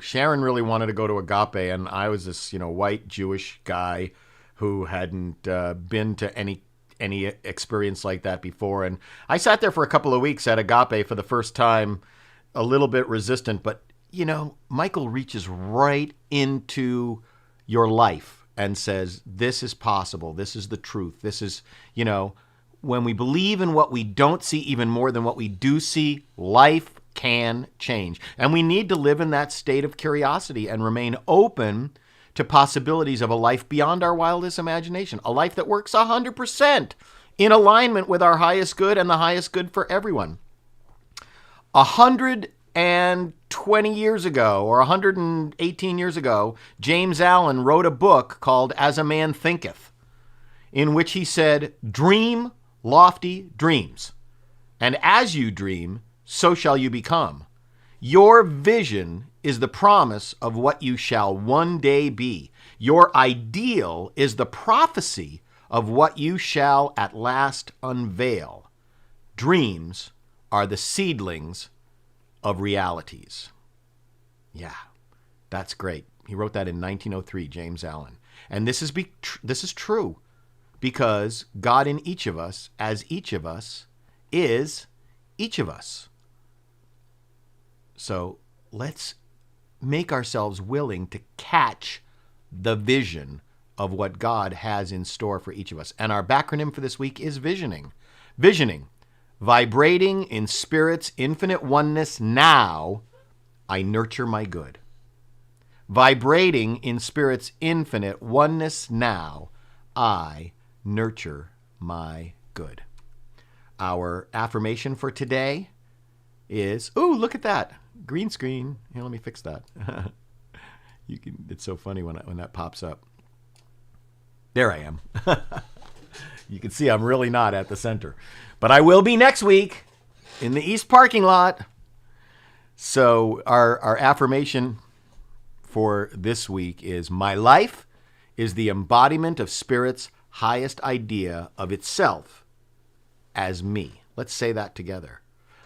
Sharon really wanted to go to Agape, and I was this, white Jewish guy who hadn't been to any experience like that before. And I sat there for a couple of weeks at Agape for the first time, a little bit resistant, but Michael reaches right into your life and says, this is possible. This is the truth. This is, when we believe in what we don't see even more than what we do see, life can change. And we need to live in that state of curiosity and remain open to possibilities of a life beyond our wildest imagination, a life that works 100% in alignment with our highest good and the highest good for everyone. 120 years ago, or 118 years ago, James Allen wrote a book called As a Man Thinketh, in which he said, dream lofty dreams, and as you dream, so shall you become. Your vision is the promise of what you shall one day be. Your ideal is the prophecy of what you shall at last unveil. Dreams are the seedlings of realities. Yeah, that's great. He wrote that in 1903, James Allen. And this is true because God in each of us, as each of us, is each of us. So let's make ourselves willing to catch the vision of what God has in store for each of us. And our backronym for this week is visioning. Visioning, vibrating in Spirit's infinite oneness now, I nurture my good. Vibrating in Spirit's infinite oneness now, I nurture my good. Our affirmation for today is, ooh, look at that. Green screen. Here, let me fix that. It's so funny when that pops up. There I am. You can see I'm really not at the center, but I will be next week in the East parking lot. So our affirmation for this week is: my life is the embodiment of Spirit's highest idea of itself as me. Let's say that together.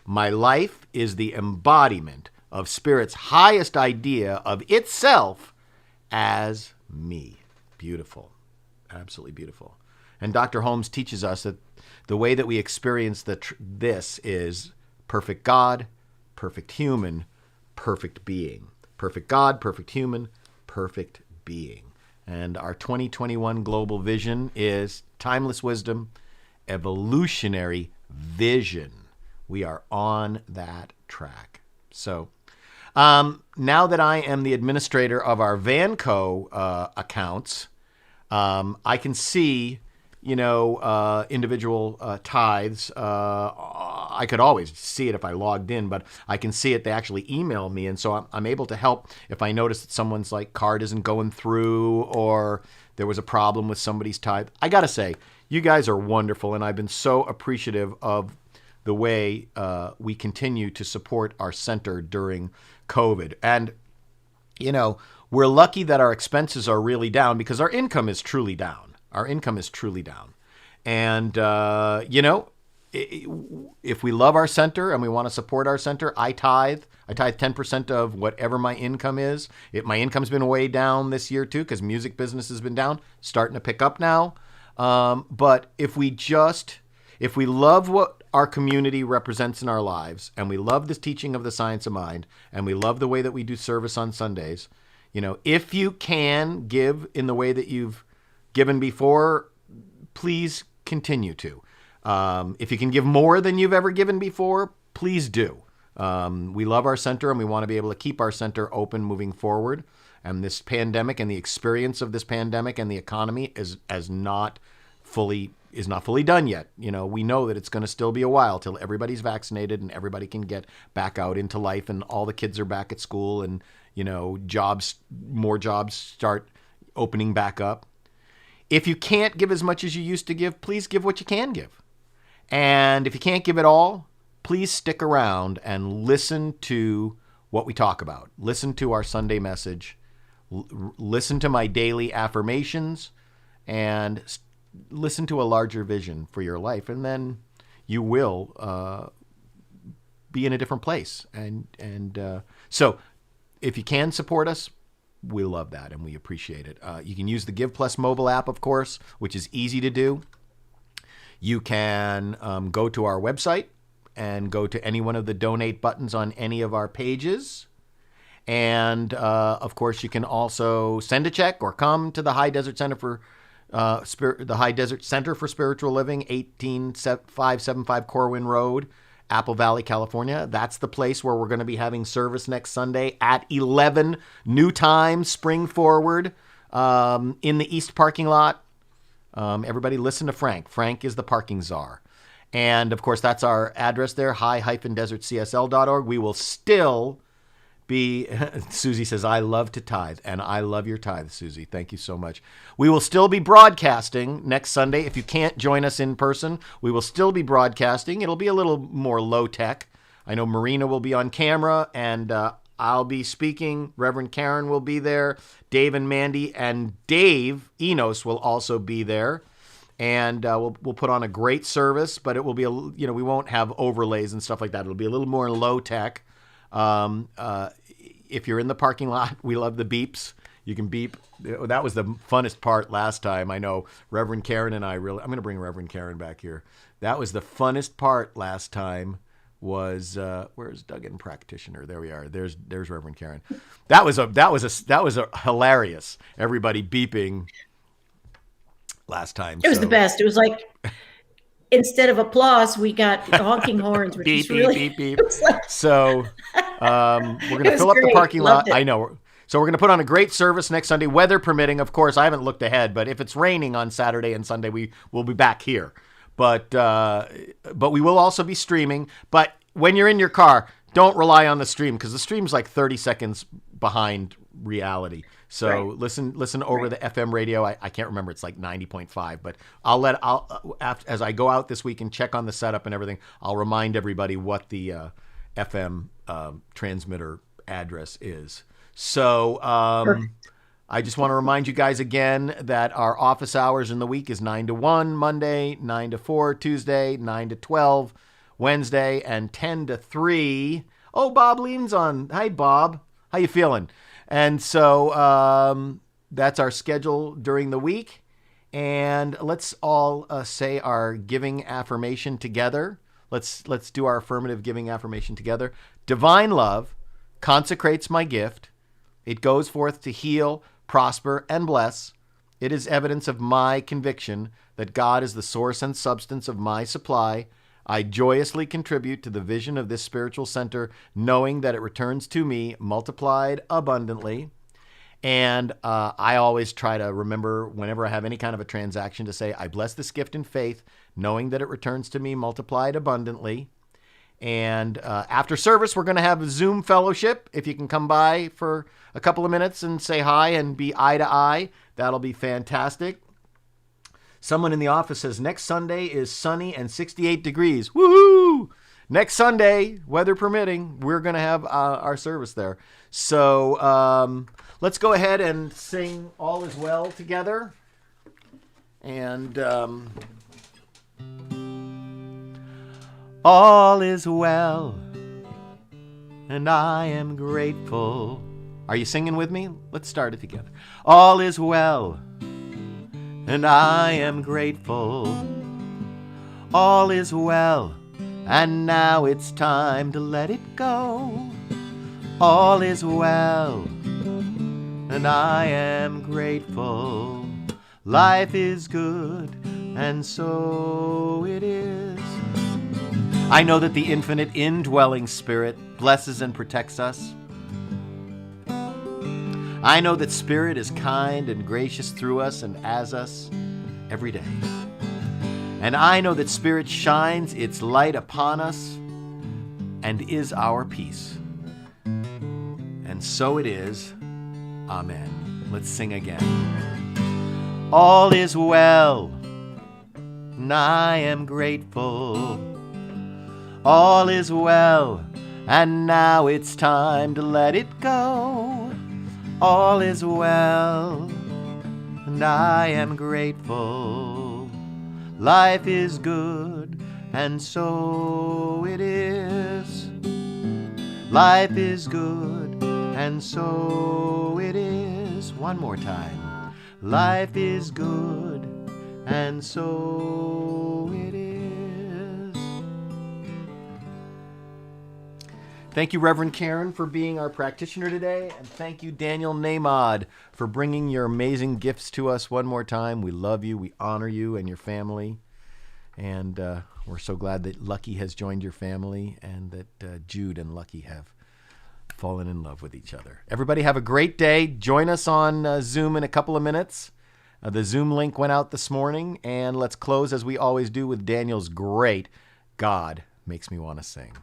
My life is the embodiment of Spirit's highest idea of itself as me. Beautiful. Absolutely beautiful. And Dr. Holmes teaches us that the way that we experience this is perfect God, perfect human, perfect being. Perfect God, perfect human, perfect being. And our 2021 global vision is timeless wisdom, evolutionary vision. We are on that track. So now that I am the administrator of our Vanco accounts, I can see, individual tithes. I could always see it if I logged in, but I can see it. They actually email me, and so I'm able to help if I notice that someone's card isn't going through, or there was a problem with somebody's tithe. I gotta say, you guys are wonderful, and I've been so appreciative of the way we continue to support our center during COVID. And we're lucky that our expenses are really down because our income is truly down. Our income is truly down. And, if we love our center and we want to support our center, I tithe 10% of whatever my income is. My income's been way down this year too, because music business has been down, starting to pick up now. But if we love what our community represents in our lives, and we love this teaching of the science of mind, and we love the way that we do service on Sundays, if you can give in the way that you've given before, please continue to. If you can give more than you've ever given before, please do. We love our center, and we want to be able to keep our center open moving forward. And this pandemic and the experience of this pandemic and the economy is not fully done yet. We know that it's going to still be a while till everybody's vaccinated and everybody can get back out into life, and all the kids are back at school, and more jobs start opening back up. If you can't give as much as you used to give, please give what you can give. And if you can't give it all, please stick around and listen to what we talk about. Listen to our Sunday message. Listen to my daily affirmations, and listen to a larger vision for your life. And then you will be in a different place. So if you can support us, we love that and we appreciate it. You can use the Give Plus mobile app, of course, which is easy to do. You can go to our website and go to any one of the donate buttons on any of our pages. And of course, you can also send a check or come to the High Desert Center for Spiritual Living, 18575 Corwin Road, Apple Valley, California. That's the place where we're going to be having service next Sunday at 11, new time, spring forward, in the East parking lot. Everybody listen to Frank. Frank is the parking czar. And of course, that's our address there, high-desertcsl.org. We will still be, Susie says, I love to tithe, and I love your tithe, Susie. Thank you so much. We will still be broadcasting next Sunday. If you can't join us in person, we will still be broadcasting. It'll be a little more low tech. I know Marina will be on camera, and I'll be speaking. Reverend Karen will be there. Dave and Mandy and Dave Enos will also be there. And we'll put on a great service, but it will be, we won't have overlays and stuff like that. It'll be a little more low tech. If you're in the parking lot, we love the beeps. You can beep. That was the funnest part last time. I know Reverend Karen and I'm going to bring Reverend Karen back here. That was the funnest part last time was, where's Duggan Practitioner? There we are. There's Reverend Karen. That was a hilarious. Everybody beeping last time. It was the best. It was like, instead of applause, we got honking horns, which beep, is really beep, beep, beep. Like, so we're going to fill up the parking lot. I know. So we're going to put on a great service next Sunday, weather permitting. Of course, I haven't looked ahead, but if it's raining on Saturday and Sunday, we will be back here. But we will also be streaming. But when you're in your car, don't rely on the stream, because the stream's like 30 seconds behind reality. So listen over the FM radio. I can't remember. It's like 90.5, but as I go out this week and check on the setup and everything, I'll remind everybody what the FM transmitter address is. So I just want to remind you guys again that our office hours in the week is 9 to 1 Monday, 9 to 4 Tuesday, 9 to 12 Wednesday, and 10 to 3. Oh, Bob Lean's on. Hi, Bob. How you feeling? And so that's our schedule during the week. And let's all say our giving affirmation together. Let's do our affirmative giving affirmation together. Divine love consecrates my gift. It goes forth to heal, prosper, and bless. It is evidence of my conviction that God is the source and substance of my supply. I joyously contribute to the vision of this spiritual center, knowing that it returns to me multiplied abundantly. And I always try to remember, whenever I have any kind of a transaction, to say, I bless this gift in faith, knowing that it returns to me multiplied abundantly. And after service, we're going to have a Zoom fellowship. If you can come by for a couple of minutes and say hi and be eye to eye, that'll be fantastic. Someone in the office says next Sunday is sunny and 68 degrees. Woohoo! Next Sunday, weather permitting, we're going to have our service there. So let's go ahead and sing All Is Well together. And all is well, and I am grateful. Are you singing with me? Let's start it together. All is well, and I am grateful. All is well, and now it's time to let it go. All is well, and I am grateful. Life is good, and so it is. I know that the infinite indwelling Spirit blesses and protects us. I know that Spirit is kind and gracious through us and as us every day. And I know that Spirit shines its light upon us and is our peace. And so it is. Amen. Let's sing again. All is well, and I am grateful. All is well, and now it's time to let it go. All is well, and I am grateful. Life is good, and so it is. Life is good, and so it is. One more time. Life is good, and so it is. Thank you, Reverend Karen, for being our practitioner today. And thank you, Daniel Namod, for bringing your amazing gifts to us one more time. We love you. We honor you and your family. And we're so glad that Lucky has joined your family and that Jude and Lucky have fallen in love with each other. Everybody have a great day. Join us on Zoom in a couple of minutes. The Zoom link went out this morning. And let's close, as we always do, with Daniel's great God Makes Me Want to Sing.